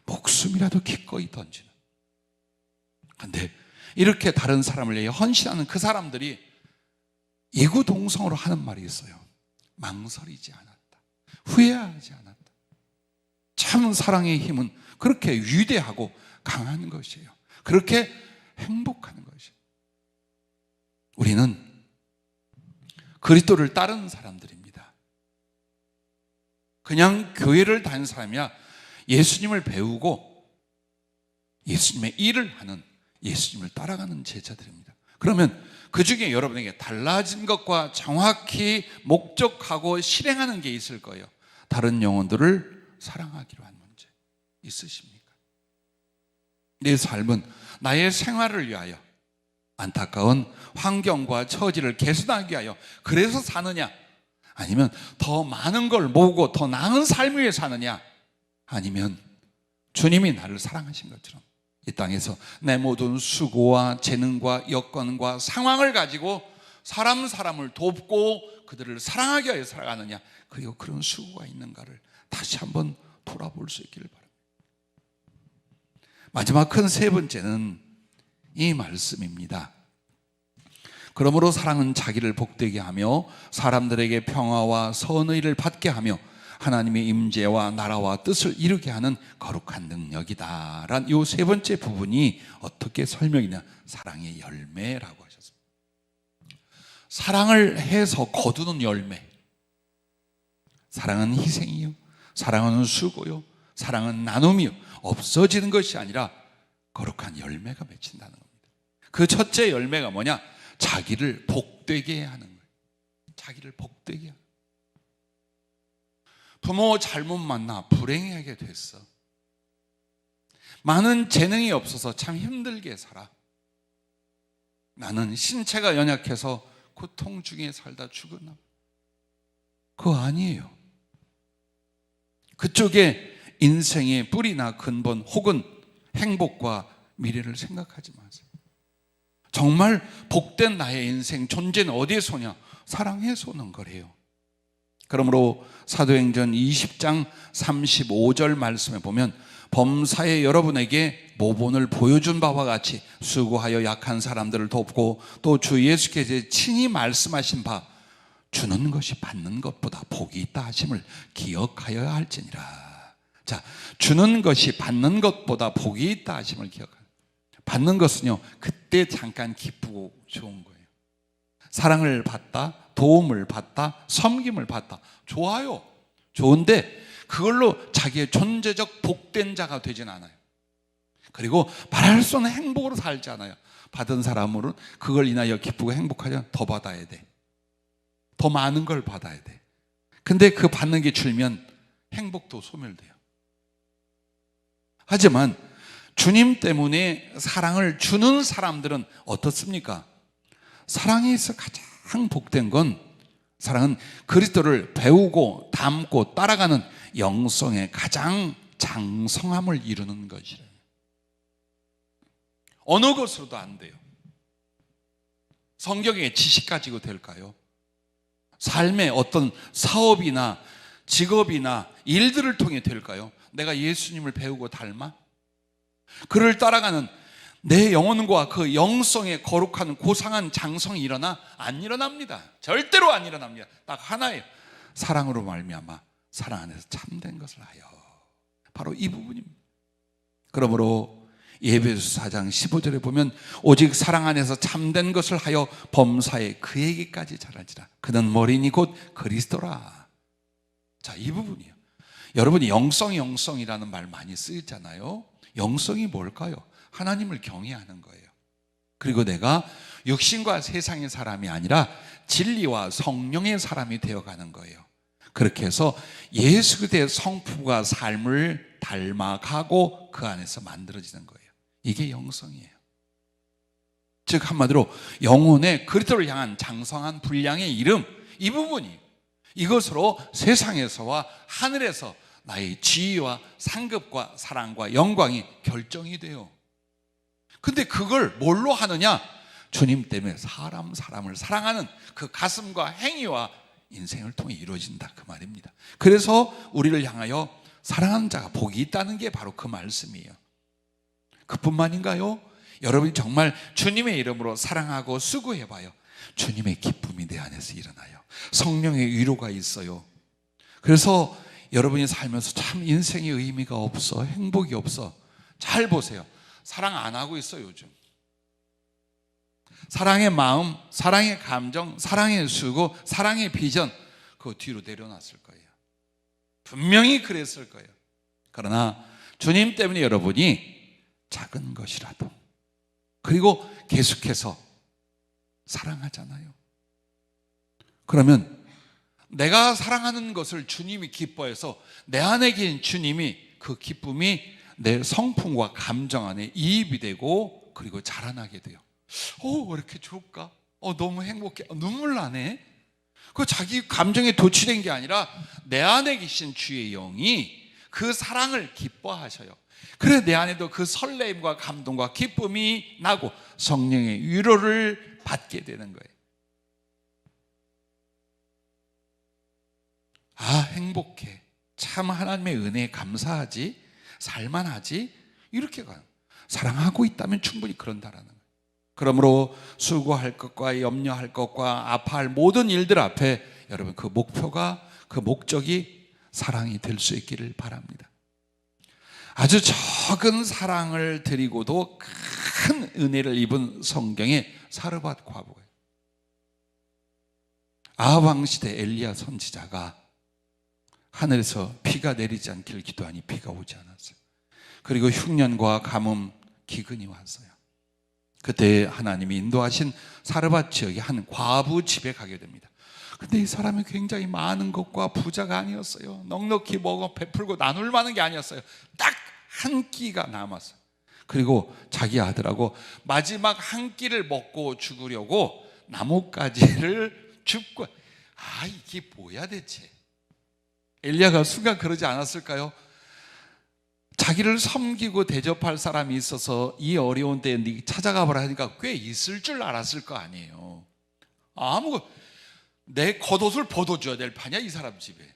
[SPEAKER 1] 목숨이라도 기꺼이 던지는. 그런데 이렇게 다른 사람을 위해 헌신하는 그 사람들이 이구동성으로 하는 말이 있어요. 망설이지 않았다, 후회하지 않았다. 참 사랑의 힘은 그렇게 위대하고 강한 것이에요. 그렇게 행복하는 것이에요. 우리는 그리스도를 따르는 사람들입니다. 그냥 교회를 다니는 사람이야 예수님을 배우고 예수님의 일을 하는, 예수님을 따라가는 제자들입니다. 그러면 그 중에 여러분에게 달라진 것과 정확히 목적하고 실행하는 게 있을 거예요. 다른 영혼들을 사랑하기로 한 문제 있으십니까? 내 삶은 나의 생활을 위하여, 안타까운 환경과 처지를 개선하기 위하여 그래서 사느냐? 아니면 더 많은 걸 모으고 더 나은 삶을 위해 사느냐? 아니면 주님이 나를 사랑하신 것처럼 이 땅에서 내 모든 수고와 재능과 여건과 상황을 가지고 사람을 돕고 그들을 사랑하기 위하여 살아가느냐? 그리고 그런 수고가 있는가를 다시 한번 돌아볼 수 있기를 바랍니다. 마지막 큰 세 번째는 이 말씀입니다. 그러므로 사랑은 자기를 복되게 하며 사람들에게 평화와 선의를 받게 하며 하나님의 임재와 나라와 뜻을 이루게 하는 거룩한 능력이다 란 이 세 번째 부분이 어떻게 설명이냐? 사랑의 열매라고 하셨습니다. 사랑을 해서 거두는 열매. 사랑은 희생이요, 사랑은 수고요, 사랑은 나눔이요, 없어지는 것이 아니라 거룩한 열매가 맺힌다는 겁니다. 그 첫째 열매가 뭐냐? 자기를 복되게 하는 거예요. 자기를 복되게 하는 거예요. 부모 잘못 만나 불행하게 됐어. 많은 재능이 없어서 참 힘들게 살아. 나는 신체가 연약해서 고통 중에 살다 죽었나? 그거 아니에요. 그쪽에 인생의 뿌리나 근본 혹은 행복과 미래를 생각하지 마세요. 정말 복된 나의 인생 존재는 어디에서 오냐? 사랑에서 오는 거래요. 그러므로 사도행전 20장 35절 말씀에 보면 범사에 여러분에게 모본을 보여준 바와 같이 수고하여 약한 사람들을 돕고 또 주 예수께서 친히 말씀하신 바 주는 것이 받는 것보다 복이 있다 하심을 기억하여야 할지니라. 자, 주는 것이 받는 것보다 복이 있다 하심을 기억하라. 받는 것은요, 그때 잠깐 기쁘고 좋은 거예요. 사랑을 받다, 도움을 받다, 섬김을 받다, 좋아요. 좋은데 그걸로 자기의 존재적 복된 자가 되진 않아요. 그리고 말할 수 없는 행복으로 살지 않아요. 받은 사람으로는 그걸 인하여 기쁘고 행복하려면 더 받아야 돼. 더 많은 걸 받아야 돼. 근데 그 받는 게 줄면 행복도 소멸돼요. 하지만 주님 때문에 사랑을 주는 사람들은 어떻습니까? 사랑에 있어 가장 복된 건, 사랑은 그리스도를 배우고 닮고 따라가는 영성의 가장 장성함을 이루는 것이래요. 어느 것으로도 안 돼요. 성경의 지식 가지고 될까요? 삶의 어떤 사업이나 직업이나 일들을 통해 될까요? 내가 예수님을 배우고 닮아? 그를 따라가는 내 영혼과 그 영성의 거룩한 고상한 장성이 일어나? 안 일어납니다. 절대로 안 일어납니다. 딱 하나예요. 사랑으로 말미암아 사랑 안에서 참된 것을 하여. 바로 이 부분입니다. 그러므로 에베소서 4장 15절에 보면 오직 사랑 안에서 참된 것을 하여 범사에 그에게까지 자라지라. 그는 머리니 곧 그리스도라. 자, 이 부분이에요. 여러분이 영성이라는 말 많이 쓰잖아요. 영성이 뭘까요? 하나님을 경외하는 거예요. 그리고 내가 육신과 세상의 사람이 아니라 진리와 성령의 사람이 되어가는 거예요. 그렇게 해서 예수 그리스도의 성품과 삶을 닮아가고 그 안에서 만들어지는 거예요. 이게 영성이에요. 즉 한마디로 영혼의 그리스도를 향한 장성한 분량의 이름, 이 부분이 이것으로 세상에서와 하늘에서 나의 지위와 상급과 사랑과 영광이 결정이 돼요. 근데 그걸 뭘로 하느냐? 주님 때문에 사람을 사랑하는 그 가슴과 행위와 인생을 통해 이루어진다, 그 말입니다. 그래서 우리를 향하여 사랑하는 자가 복이 있다는 게 바로 그 말씀이에요. 그뿐만인가요? 여러분이 정말 주님의 이름으로 사랑하고 수고해봐요. 주님의 기쁨이 내 안에서 일어나요. 성령의 위로가 있어요. 그래서 여러분이 살면서 참 인생의 의미가 없어, 행복이 없어. 잘 보세요. 사랑 안 하고 있어요, 요즘. 사랑의 마음, 사랑의 감정, 사랑의 수고, 사랑의 비전, 그거 뒤로 내려놨을 거예요. 분명히 그랬을 거예요. 그러나 주님 때문에 여러분이 작은 것이라도, 그리고 계속해서 사랑하잖아요. 그러면 내가 사랑하는 것을 주님이 기뻐해서 내 안에 계신 주님이 그 기쁨이 내 성품과 감정 안에 이입이 되고 그리고 자라나게 돼요. 왜 이렇게 좋을까? 너무 행복해. 눈물 나네. 그 자기 감정에 도취된 게 아니라 내 안에 계신 주의 영이 그 사랑을 기뻐하셔요. 그래 내 안에도 그 설레임과 감동과 기쁨이 나고 성령의 위로를 받게 되는 거예요. 행복해. 참 하나님의 은혜에 감사하지, 살만하지, 이렇게 가요. 사랑하고 있다면 충분히 그런다라는 거예요. 그러므로 수고할 것과 염려할 것과 아파할 모든 일들 앞에 여러분 그 목표가, 그 목적이 사랑이 될 수 있기를 바랍니다. 아주 적은 사랑을 드리고도 큰 은혜를 입은 성경에 사르밧 과부가, 아합 왕 시대 엘리야 선지자가 하늘에서 비가 내리지 않기를 기도하니 비가 오지 않았어요. 그리고 흉년과 가뭄, 기근이 왔어요. 그때 하나님이 인도하신 사르밧 지역의 한 과부 집에 가게 됩니다. 근데 이 사람이 굉장히 많은 것과 부자가 아니었어요. 넉넉히 먹어 베풀고 나눌 만한 게 아니었어요. 딱 한 끼가 남았어요. 그리고 자기 아들하고 마지막 한 끼를 먹고 죽으려고 나뭇가지를 줍고, 이게 뭐야 대체? 엘리야가 순간 그러지 않았을까요? 자기를 섬기고 대접할 사람이 있어서 이 어려운 때에 네 찾아가 보라 하니까 꽤 있을 줄 알았을 거 아니에요. 내 겉옷을 벗어줘야 될 판이야 이 사람 집에.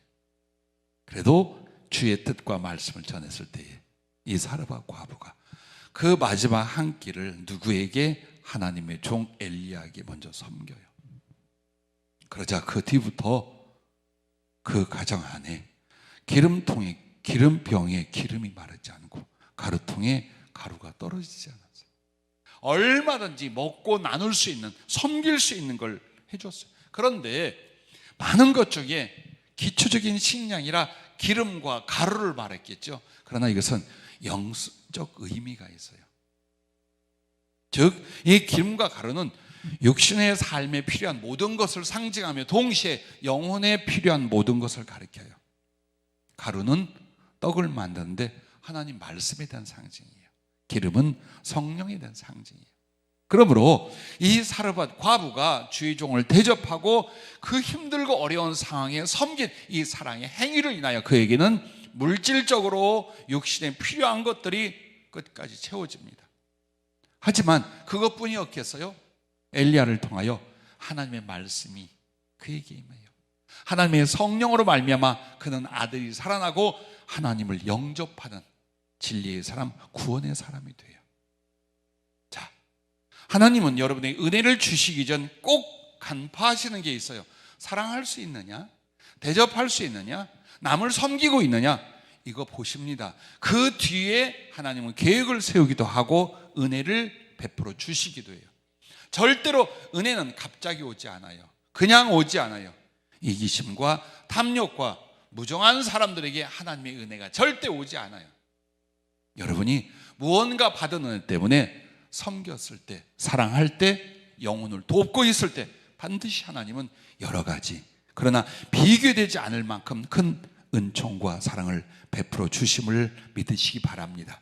[SPEAKER 1] 그래도 주의 뜻과 말씀을 전했을 때에 이 사르밧 과부가 그 마지막 한 끼를 누구에게? 하나님의 종 엘리야에게 먼저 섬겨요. 그러자 그 뒤부터 그 가정 안에 기름통에, 기름병에 기름이 마르지 않고 가루통에 가루가 떨어지지 않았어요. 얼마든지 먹고 나눌 수 있는, 섬길 수 있는 걸 해줬어요. 그런데 많은 것 중에 기초적인 식량이라 기름과 가루를 말했겠죠. 그러나 이것은 영적 의미가 있어요. 즉 이 기름과 가루는 육신의 삶에 필요한 모든 것을 상징하며 동시에 영혼에 필요한 모든 것을 가리켜요. 가루는 떡을 만드는데 하나님 말씀에 대한 상징이에요. 기름은 성령에 대한 상징이에요. 그러므로 이 사르밧 과부가 주의 종을 대접하고 그 힘들고 어려운 상황에 섬긴 이 사랑의 행위를 인하여 그에게는 물질적으로 육신에 필요한 것들이 끝까지 채워집니다. 하지만 그것뿐이 없겠어요? 엘리야를 통하여 하나님의 말씀이 그에게 임해요. 하나님의 성령으로 말미암아 그는 아들이 살아나고 하나님을 영접하는 진리의 사람, 구원의 사람이 돼요. 자, 하나님은 여러분의 은혜를 주시기 전 꼭 간파하시는 게 있어요. 사랑할 수 있느냐? 대접할 수 있느냐? 남을 섬기고 있느냐? 이거 보십니다. 그 뒤에 하나님은 계획을 세우기도 하고 은혜를 베풀어 주시기도 해요. 절대로 은혜는 갑자기 오지 않아요. 그냥 오지 않아요. 이기심과 탐욕과 무정한 사람들에게 하나님의 은혜가 절대 오지 않아요. 여러분이 무언가 받은 은혜 때문에 섬겼을 때, 사랑할 때, 영혼을 돕고 있을 때 반드시 하나님은 여러 가지, 그러나 비교되지 않을 만큼 큰 은총과 사랑을 베풀어 주심을 믿으시기 바랍니다.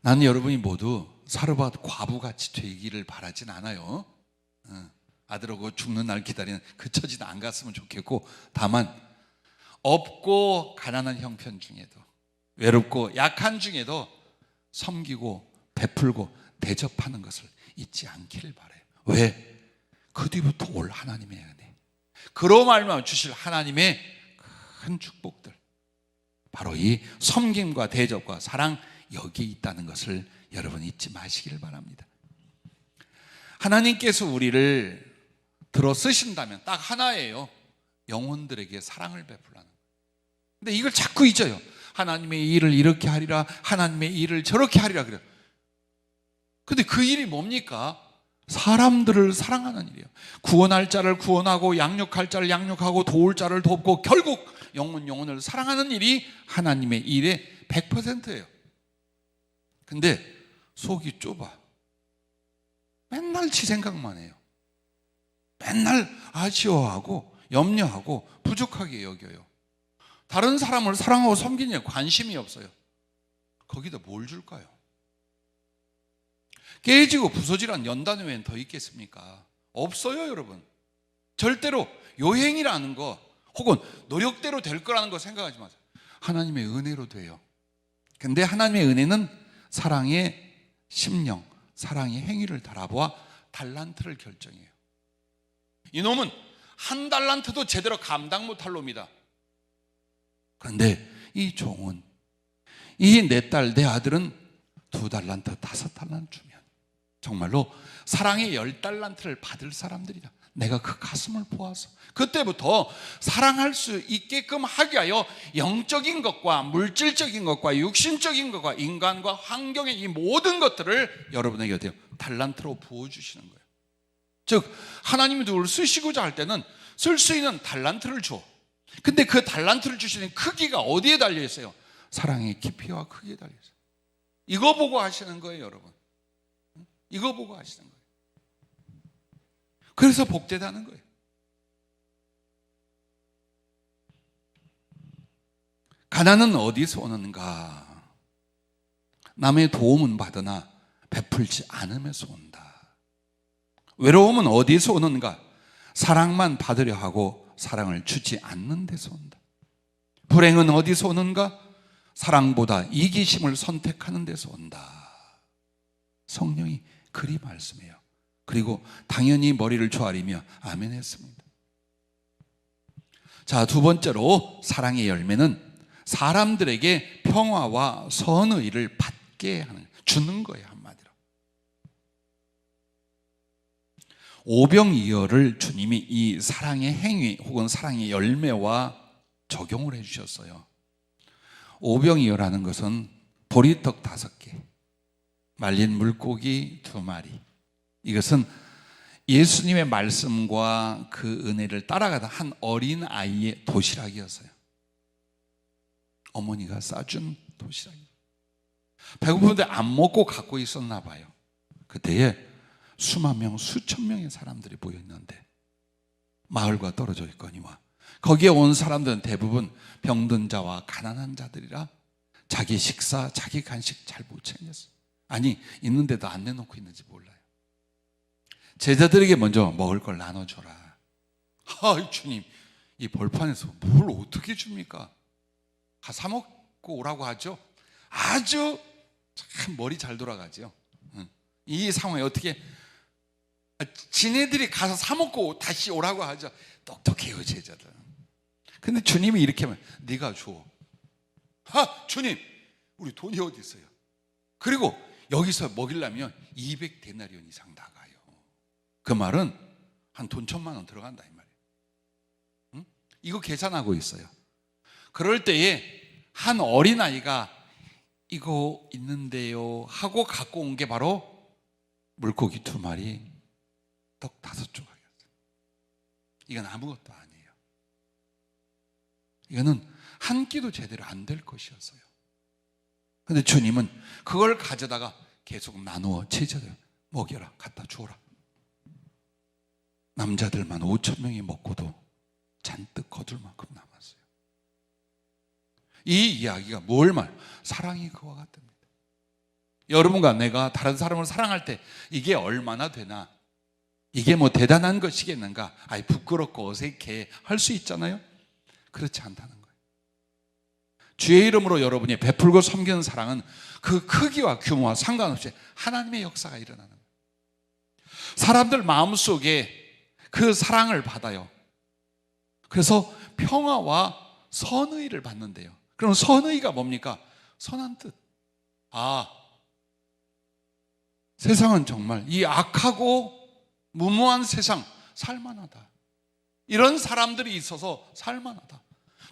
[SPEAKER 1] 나는 여러분이 모두 사르밧 과부같이 되기를 바라진 않아요. 아들하고 죽는 날 기다리는 그 처지는 안 갔으면 좋겠고, 다만 없고 가난한 형편 중에도, 외롭고 약한 중에도 섬기고 베풀고 대접하는 것을 잊지 않기를 바라요. 왜? 그 뒤부터 올 하나님의 은혜, 그로 말미암아 주실 하나님의 큰 축복들, 바로 이 섬김과 대접과 사랑, 여기에 있다는 것을 여러분 잊지 마시기를 바랍니다. 하나님께서 우리를 들어 쓰신다면 딱 하나예요. 영혼들에게 사랑을 베풀라는. 근데 이걸 자꾸 잊어요. 하나님의 일을 이렇게 하리라, 하나님의 일을 저렇게 하리라 그래요. 근데 그 일이 뭡니까? 사람들을 사랑하는 일이에요. 구원할 자를 구원하고 양육할 자를 양육하고 도울 자를 돕고 결국 영혼을 사랑하는 일이 하나님의 일의 100%예요. 근데 속이 좁아. 맨날 지 생각만 해요. 맨날 아쉬워하고 염려하고 부족하게 여겨요. 다른 사람을 사랑하고 섬기는 관심이 없어요. 거기다 뭘 줄까요? 깨지고 부서지란 연단 외엔 더 있겠습니까? 없어요, 여러분. 절대로 요행이라는 거 혹은 노력대로 될 거라는 거 생각하지 마세요. 하나님의 은혜로 돼요. 근데 하나님의 은혜는 사랑의 심령, 사랑의 행위를 달아보아 달란트를 결정해요. 이놈은 한 달란트도 제대로 감당 못할 놈이다. 그런데 이 종은, 이 내 딸, 내 아들은 2달란트, 5달란트 주면 정말로 사랑의 10달란트를 받을 사람들이다. 내가 그 가슴을 보아서 그때부터 사랑할 수 있게끔 하게 하여 영적인 것과 물질적인 것과 육신적인 것과 인간과 환경의 이 모든 것들을 여러분에게 어때요? 달란트로 부어주시는 거예요. 즉 하나님이 누구를 쓰시고자 할 때는 쓸 수 있는 달란트를 줘. 근데 그 달란트를 주시는 크기가 어디에 달려 있어요? 사랑의 깊이와 크기에 달려 있어요. 이거 보고 하시는 거예요, 여러분. 이거 보고 하시는 거예요. 그래서 복되다는 거예요. 가난은 어디서 오는가? 남의 도움은 받으나 베풀지 않음에서 온다. 외로움은 어디서 오는가? 사랑만 받으려 하고 사랑을 주지 않는 데서 온다. 불행은 어디서 오는가? 사랑보다 이기심을 선택하는 데서 온다. 성령이 그리 말씀해요. 그리고 당연히 머리를 조아리며 아멘 했습니다. 자, 두 번째로 사랑의 열매는 사람들에게 평화와 선의를 받게 하는, 주는 거예요, 한마디로. 오병이어를 주님이 이 사랑의 행위 혹은 사랑의 열매와 적용을 해주셨어요. 오병이어라는 것은 보리떡 5개, 말린 물고기 2마리. 이것은 예수님의 말씀과 그 은혜를 따라가다 한 어린 아이의 도시락이었어요. 어머니가 싸준 도시락이에요. 배고픈데 안 먹고 갖고 있었나 봐요. 그때에 수만 명, 수천 명의 사람들이 모여 있는데 마을과 떨어져 있거니와 거기에 온 사람들은 대부분 병든 자와 가난한 자들이라 자기 식사, 자기 간식 잘 못 챙겼어요. 아니, 있는데도 안 내놓고 있는지 몰라요. 제자들에게 먼저 먹을 걸 나눠줘라. 아, 주님, 이 벌판에서 뭘 어떻게 줍니까? 사 먹고 오라고 하죠. 아주 참 머리 잘 돌아가죠. 이 상황에 어떻게 지네들이 가서 사 먹고 다시 오라고 하죠. 똑똑해요, 제자들. 근데 주님이 이렇게 하면 네가 줘. 주님, 우리 돈이 어디 있어요? 그리고 여기서 먹이려면 200데나리온 이상 나가요. 그 말은 한 돈 1,000만 원 들어간다 이 말이에요. 응? 이거 계산하고 있어요. 그럴 때에 한 어린아이가 이거 있는데요 하고 갖고 온 게 바로 물고기 2마리, 떡 5조각이었어요. 이건 아무것도 아니에요. 이거는 한 끼도 제대로 안 될 것이었어요. 근데 주님은 그걸 가져다가 계속 나누어 제자들 먹여라, 갖다 주어라. 남자들만 5,000명이 먹고도 잔뜩 거둘 만큼 남았어요. 이 이야기가 뭘 말? 사랑이 그와 같답니다. 여러분과 내가 다른 사람을 사랑할 때 이게 얼마나 되나? 이게 뭐 대단한 것이겠는가? 아이 부끄럽고 어색해 할 수 있잖아요. 그렇지 않다는 거예요. 주의 이름으로 여러분이 베풀고 섬기는 사랑은 그 크기와 규모와 상관없이 하나님의 역사가 일어나는 거예요. 사람들 마음속에 그 사랑을 받아요. 그래서 평화와 선의를 받는데요. 그럼 선의가 뭡니까? 선한 뜻. 세상은 정말 이 악하고 무모한 세상 살만하다. 이런 사람들이 있어서 살만하다.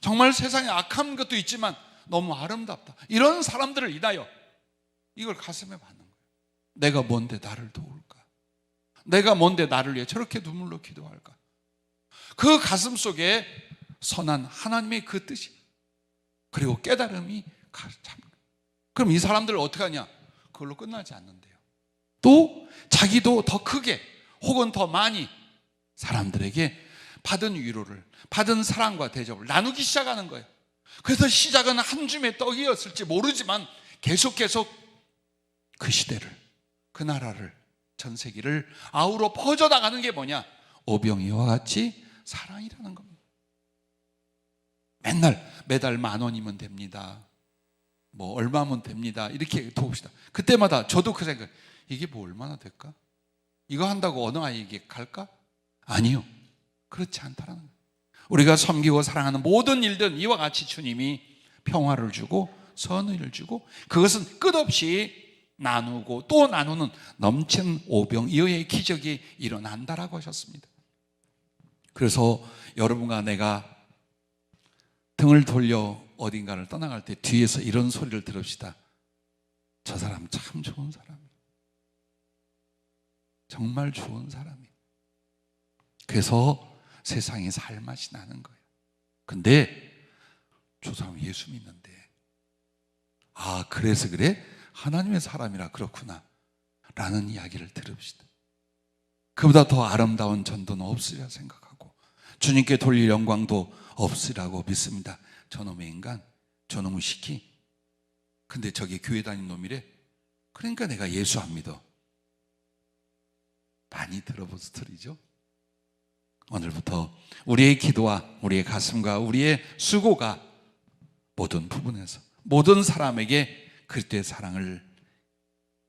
[SPEAKER 1] 정말 세상에 악한 것도 있지만 너무 아름답다. 이런 사람들을 인하여 이걸 가슴에 받는 거예요. 내가 뭔데 나를 도울까? 내가 뭔데 나를 위해 저렇게 눈물로 기도할까? 그 가슴 속에 선한 하나님의 그 뜻이 그리고 깨달음이 참. 그럼 이 사람들을 어떻게 하냐? 그걸로 끝나지 않는데요. 또 자기도 더 크게 혹은 더 많이 사람들에게 받은 위로를, 받은 사랑과 대접을 나누기 시작하는 거예요. 그래서 시작은 한 줌의 떡이었을지 모르지만 계속 그 시대를, 그 나라를, 전 세계를 아우러 퍼져나가는 게 뭐냐? 오병이와 같이 사랑이라는 겁니다. 매달 10,000원이면 됩니다. 뭐 얼마면 됩니다. 이렇게 도웁시다. 그때마다 저도 그 생각, 이게 뭐 얼마나 될까? 이거 한다고 어느 아이에게 갈까? 아니요. 그렇지 않다는 거예요. 우리가 섬기고 사랑하는 모든 일들은 이와 같이 주님이 평화를 주고 선의를 주고 그것은 끝없이 나누고 또 나누는 넘치는 오병이어의 기적이 일어난다라고 하셨습니다. 그래서 여러분과 내가 등을 돌려 어딘가를 떠나갈 때 뒤에서 이런 소리를 들읍시다. 저 사람 참 좋은 사람이에요. 정말 좋은 사람이에요. 그래서 세상에 살맛이 나는 거예요. 근데 저 사람 예수 믿는데 그래서 그래? 하나님의 사람이라 그렇구나 라는 이야기를 들읍시다. 그보다 더 아름다운 전도는 없으리라 생각하고 주님께 돌릴 영광도 없으리라고 믿습니다. 저놈의 인간, 저놈의 시키. 근데 저게 교회 다니는 놈이래. 그러니까 내가 예수 안 믿어. 많이 들어본 스토리죠. 오늘부터 우리의 기도와 우리의 가슴과 우리의 수고가 모든 부분에서 모든 사람에게 그리스도의 사랑을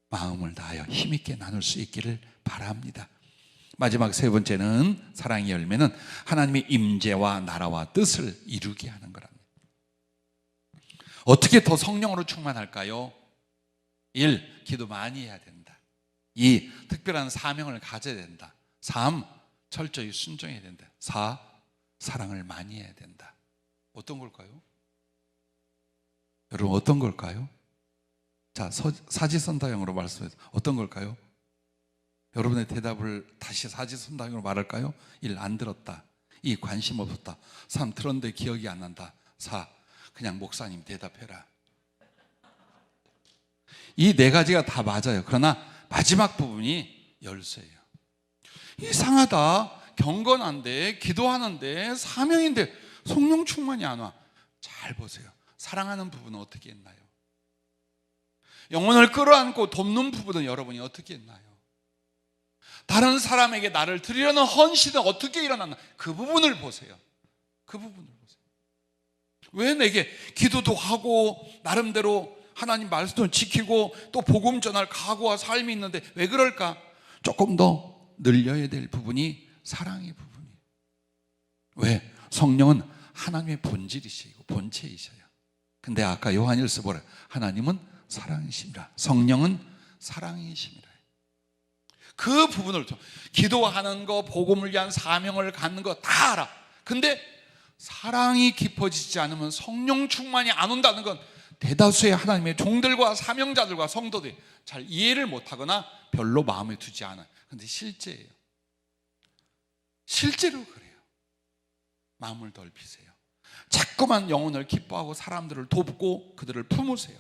[SPEAKER 1] 마음을 다하여 힘있게 나눌 수 있기를 바랍니다. 마지막 세 번째는 사랑의 열매는 하나님의 임재와 나라와 뜻을 이루게 하는 거랍니다. 어떻게 더 성령으로 충만할까요? 1. 기도 많이 해야 된다. 2. 특별한 사명을 가져야 된다. 3. 철저히 순종해야 된다. 4. 사랑을 많이 해야 된다. 어떤 걸까요? 여러분 어떤 걸까요? 자, 사지선다형으로 말씀해서 어떤 걸까요? 여러분의 대답을 다시 사지선다형으로 말할까요? 1. 안 들었다. 2. 관심 없었다. 3. 들었는데 기억이 안 난다. 4. 그냥 목사님 대답해라. 이 네 가지가 다 맞아요. 그러나 마지막 부분이 열쇠예요. 이상하다. 경건한데 기도하는데 사명인데 성령 충만이 안 와. 잘 보세요. 사랑하는 부분은 어떻게 했나요? 영혼을 끌어안고 돕는 부분은 여러분이 어떻게 했나요? 다른 사람에게 나를 드리려는 헌신은 어떻게 일어났나? 그 부분을 보세요. 그 부분을 보세요. 왜 내게 기도도 하고 나름대로 하나님 말씀도 지키고 또 복음 전할 각오와 삶이 있는데 왜 그럴까? 조금 더 늘려야 될 부분이 사랑의 부분이에요. 왜? 성령은 하나님의 본질이시고 본체이셔요. 근데 아까 요한일서 보라, 하나님은 사랑이십니다. 성령은 사랑이십니다. 그 부분을 기도하는 거, 복음을 위한 사명을 갖는 거 다 알아. 근데 사랑이 깊어지지 않으면 성령 충만이 안 온다는 건 대다수의 하나님의 종들과 사명자들과 성도들이 잘 이해를 못하거나 별로 마음에 두지 않아요. 근데 실제예요. 실제로 그래요. 마음을 넓히세요. 자꾸만 영혼을 기뻐하고 사람들을 돕고 그들을 품으세요.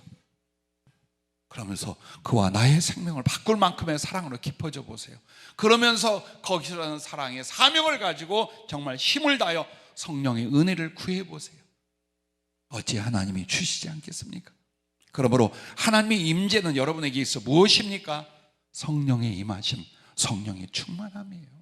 [SPEAKER 1] 그러면서 그와 나의 생명을 바꿀 만큼의 사랑으로 깊어져 보세요. 그러면서 거기서 나는 사랑의 사명을 가지고 정말 힘을 다하여 성령의 은혜를 구해 보세요. 어찌 하나님이 주시지 않겠습니까? 그러므로 하나님의 임재는 여러분에게 있어 무엇입니까? 성령의 임하심, 성령의 충만함이에요.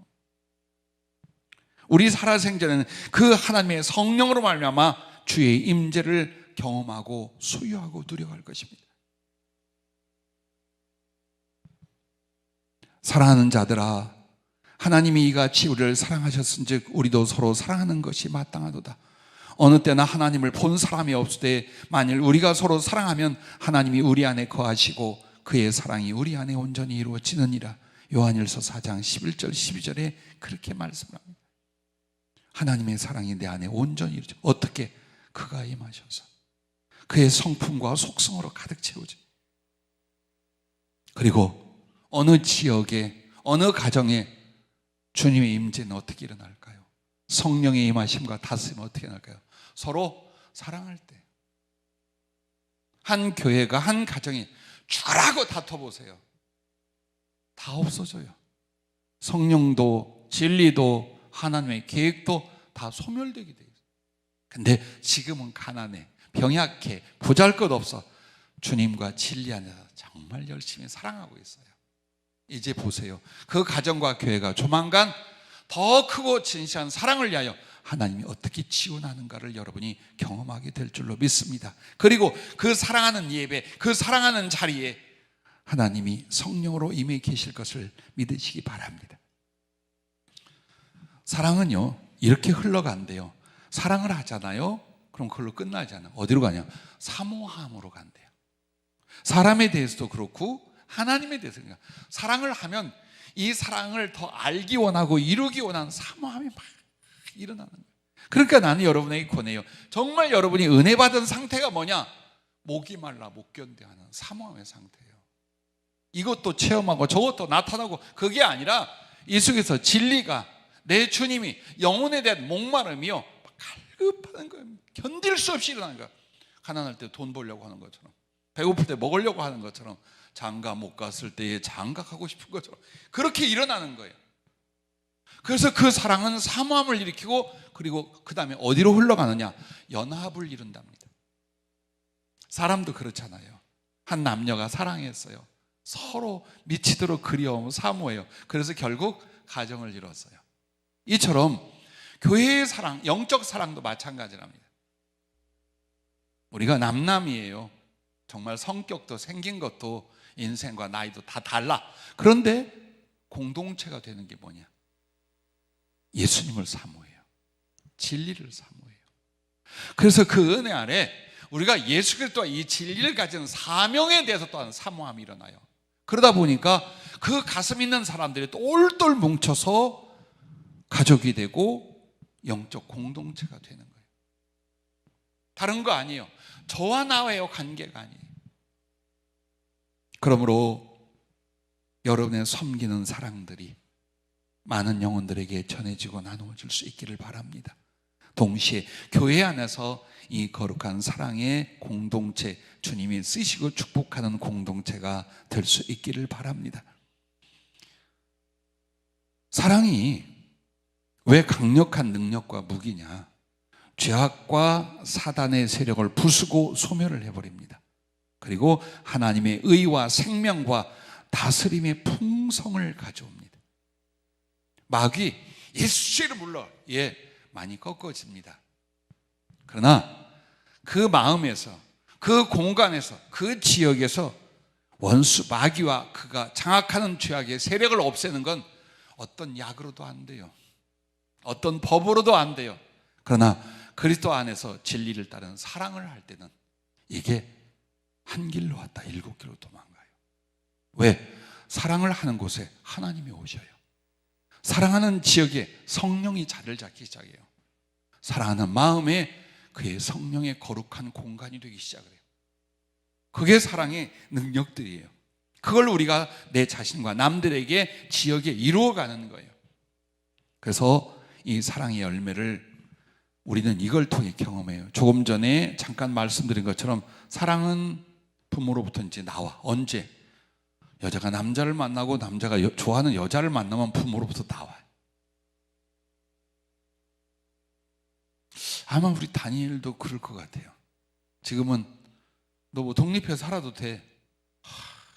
[SPEAKER 1] 우리 살아생전에는 그 하나님의 성령으로 말미암아 주의 임재를 경험하고 소유하고 누려갈 것입니다. 사랑하는 자들아, 하나님이 이같이 우리를 사랑하셨은즉 우리도 서로 사랑하는 것이 마땅하도다. 어느 때나 하나님을 본 사람이 없을 때 만일 우리가 서로 사랑하면 하나님이 우리 안에 거하시고 그의 사랑이 우리 안에 온전히 이루어지느니라. 요한일서 4장 11절 12절에 그렇게 말씀합니다. 하나님의 사랑이 내 안에 온전히 이루어져. 어떻게? 그가 임하셔서 그의 성품과 속성으로 가득 채우죠. 그리고 어느 지역에, 어느 가정에 주님의 임재는 어떻게 일어날까요? 성령의 임하심과 다스림은 어떻게 날까요? 서로 사랑할 때. 한 교회가, 한 가정이 죽으라고 다퉈보세요. 다 없어져요. 성령도 진리도 하나님의 계획도 다 소멸되게 돼요. 근데 지금은 가난해, 병약해, 보잘것없어. 주님과 진리 안에서 정말 열심히 사랑하고 있어요. 이제 보세요. 그 가정과 교회가 조만간 더 크고 진실한 사랑을 위하여 하나님이 어떻게 지원하는가를 여러분이 경험하게 될 줄로 믿습니다. 그리고 그 사랑하는 예배, 그 사랑하는 자리에 하나님이 성령으로 임해 계실 것을 믿으시기 바랍니다. 사랑은요, 이렇게 흘러간대요. 사랑을 하잖아요. 그럼 그걸로 끝나지 않아요. 어디로 가냐? 사모함으로 간대요. 사람에 대해서도 그렇고 하나님에 대해서. 그러니까 사랑을 하면 이 사랑을 더 알기 원하고 이루기 원하는 사모함이 막 일어나는 거예요. 그러니까 나는 여러분에게 권해요. 정말 여러분이 은혜 받은 상태가 뭐냐? 목이 말라 못 견뎌하는 사모함의 상태예요. 이것도 체험하고 저것도 나타나고 그게 아니라 이 속에서 진리가, 내 주님이 영혼에 대한 목마름이요 갈급하는 거예요. 견딜 수 없이 일어나는 거예요. 가난할 때 돈 벌려고 하는 것처럼, 배고플 때 먹으려고 하는 것처럼, 장가 못 갔을 때에 장가가고 싶은 것처럼 그렇게 일어나는 거예요. 그래서 그 사랑은 사모함을 일으키고, 그리고 그 다음에 어디로 흘러가느냐? 연합을 이룬답니다. 사람도 그렇잖아요. 한 남녀가 사랑했어요. 서로 미치도록 그리워하고 사모해요. 그래서 결국 가정을 이뤘어요. 이처럼 교회의 사랑, 영적 사랑도 마찬가지랍니다. 우리가 남남이에요. 정말 성격도 생긴 것도 인생과 나이도 다 달라. 그런데 공동체가 되는 게 뭐냐? 예수님을 사모해요. 진리를 사모해요. 그래서 그 은혜 아래 우리가 예수 그리스도와 이 진리를 가진 사명에 대해서 또한 사모함이 일어나요. 그러다 보니까 그 가슴 있는 사람들이 똘똘 뭉쳐서 가족이 되고 영적 공동체가 되는 거예요. 다른 거 아니에요. 저와 나와의 관계가 아니에요. 그러므로 여러분의 섬기는 사랑들이 많은 영혼들에게 전해지고 나누어질 수 있기를 바랍니다. 동시에 교회 안에서 이 거룩한 사랑의 공동체, 주님이 쓰시고 축복하는 공동체가 될 수 있기를 바랍니다. 사랑이 왜 강력한 능력과 무기냐? 죄악과 사단의 세력을 부수고 소멸을 해버립니다. 그리고 하나님의 의와 생명과 다스림의 풍성을 가져옵니다. 마귀 예수의 불러 많이 꺾어집니다. 그러나 그 마음에서, 그 공간에서, 그 지역에서 원수 마귀와 그가 장악하는 죄악의 세력을 없애는 건 어떤 약으로도 안 돼요. 어떤 법으로도 안 돼요. 그러나 그리스도 안에서 진리를 따른 사랑을 할 때는 이게 한 길로 왔다 7길로 도망가요. 왜? 사랑을 하는 곳에 하나님이 오셔요. 사랑하는 지역에 성령이 자리를 잡기 시작해요. 사랑하는 마음에 그의 성령의 거룩한 공간이 되기 시작을 해요. 그게 사랑의 능력들이에요. 그걸 우리가 내 자신과 남들에게 지역에 이루어가는 거예요. 그래서 이 사랑의 열매를 우리는 이걸 통해 경험해요. 조금 전에 잠깐 말씀드린 것처럼 사랑은 부모로부터 이제 나와. 언제? 여자가 남자를 만나고 남자가 좋아하는 여자를 만나면 부모로부터 나와요. 아마 우리 다니엘도 그럴 것 같아요. 지금은 너 뭐 독립해서 살아도 돼.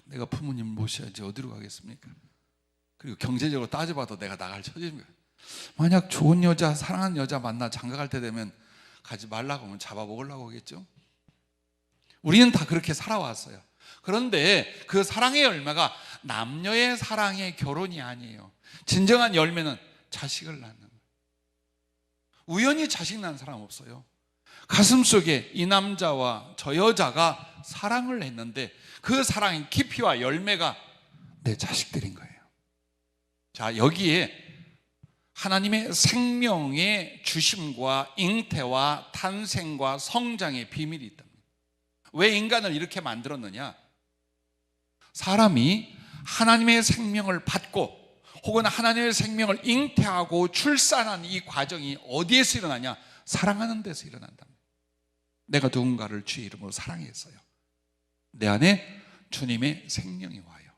[SPEAKER 1] 내가 부모님을 모셔야지 어디로 가겠습니까? 그리고 경제적으로 따져봐도 내가 나갈 처지입니다. 만약 좋은 여자, 사랑하는 여자 만나 장가갈 때 되면 가지 말라고 하면 잡아먹으려고 하겠죠? 우리는 다 그렇게 살아왔어요. 그런데 그 사랑의 열매가 남녀의 사랑의 결혼이 아니에요. 진정한 열매는 자식을 낳는 거예요. 우연히 자식 낳은 사람 없어요. 가슴속에 이 남자와 저 여자가 사랑을 했는데 그 사랑의 깊이와 열매가 내 자식들인 거예요. 자, 여기에 하나님의 생명의 주심과 잉태와 탄생과 성장의 비밀이 있답니다. 왜 인간을 이렇게 만들었느냐? 사람이 하나님의 생명을 받고 혹은 하나님의 생명을 잉태하고 출산하는 이 과정이 어디에서 일어나냐? 사랑하는 데서 일어난답니다. 내가 누군가를 주의 이름으로 사랑했어요. 내 안에 주님의 생명이 와요.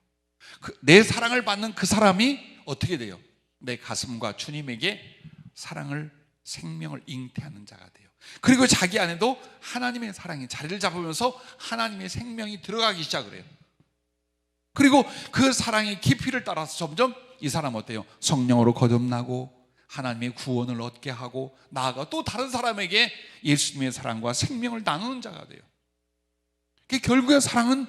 [SPEAKER 1] 내 사랑을 받는 그 사람이 어떻게 돼요? 내 가슴과 주님에게 사랑을, 생명을 잉태하는 자가 돼요. 그리고 자기 안에도 하나님의 사랑이 자리를 잡으면서 하나님의 생명이 들어가기 시작을 해요. 그리고 그 사랑의 깊이를 따라서 점점 이 사람 어때요? 성령으로 거듭나고 하나님의 구원을 얻게 하고 나아가 또 다른 사람에게 예수님의 사랑과 생명을 나누는 자가 돼요. 결국에 사랑은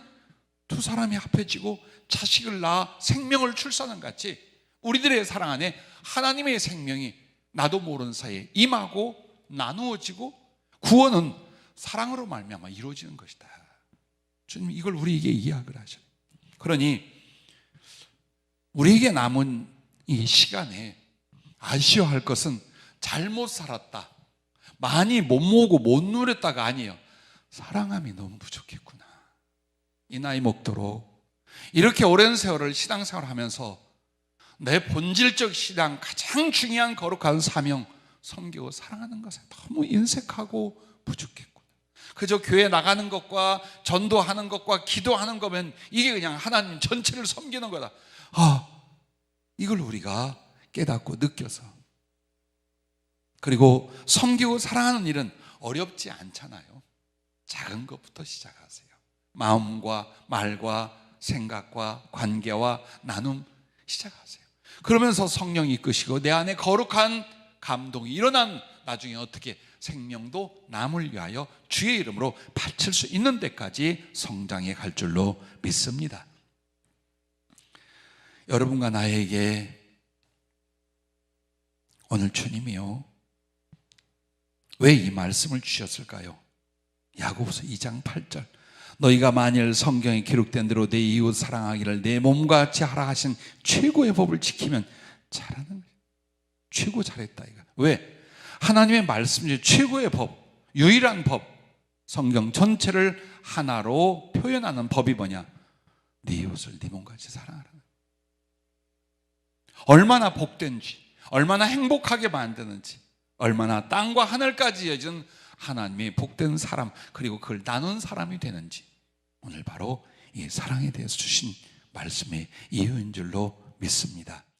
[SPEAKER 1] 두 사람이 합해지고 자식을 낳아 생명을 출산한 같이 우리들의 사랑 안에 하나님의 생명이 나도 모르는 사이에 임하고 나누어지고 구원은 사랑으로 말미암아 이루어지는 것이다. 주님 이걸 우리에게 이야기를 하셔요. 그러니 우리에게 남은 이 시간에 아쉬워할 것은 잘못 살았다, 많이 못 모으고 못 누렸다가 아니에요. 사랑함이 너무 부족했구나. 이 나이 먹도록 이렇게 오랜 세월을 신앙생활을 하면서 내 본질적 신앙, 가장 중요한 거룩한 사명, 섬기고 사랑하는 것에 너무 인색하고 부족했구나. 그저 교회 나가는 것과 전도하는 것과 기도하는 거면 이게 그냥 하나님 전체를 섬기는 거다. 이걸 우리가 깨닫고 느껴서, 그리고 섬기고 사랑하는 일은 어렵지 않잖아요. 작은 것부터 시작하세요. 마음과 말과 생각과 관계와 나눔 시작하세요. 그러면서 성령이 이끄시고 내 안에 거룩한 감동이 일어난 나중에 어떻게 생명도 남을 위하여 주의 이름으로 바칠 수 있는 데까지 성장해 갈 줄로 믿습니다. 여러분과 나에게 오늘 주님이요, 왜 이 말씀을 주셨을까요? 야고보서 2장 8절, 너희가 만일 성경에 기록된 대로 내 이웃 사랑하기를 내 몸과 같이 하라 하신 최고의 법을 지키면 잘하는 거예요. 최고 잘했다 이거. 왜? 하나님의 말씀 중에 최고의 법, 유일한 법, 성경 전체를 하나로 표현하는 법이 뭐냐? 네 이웃을 네 몸같이 사랑하라. 얼마나 복된지, 얼마나 행복하게 만드는지, 얼마나 땅과 하늘까지 이어진 하나님의 복된 사람, 그리고 그걸 나눈 사람이 되는지, 오늘 바로 이 사랑에 대해서 주신 말씀의 이유인 줄로 믿습니다.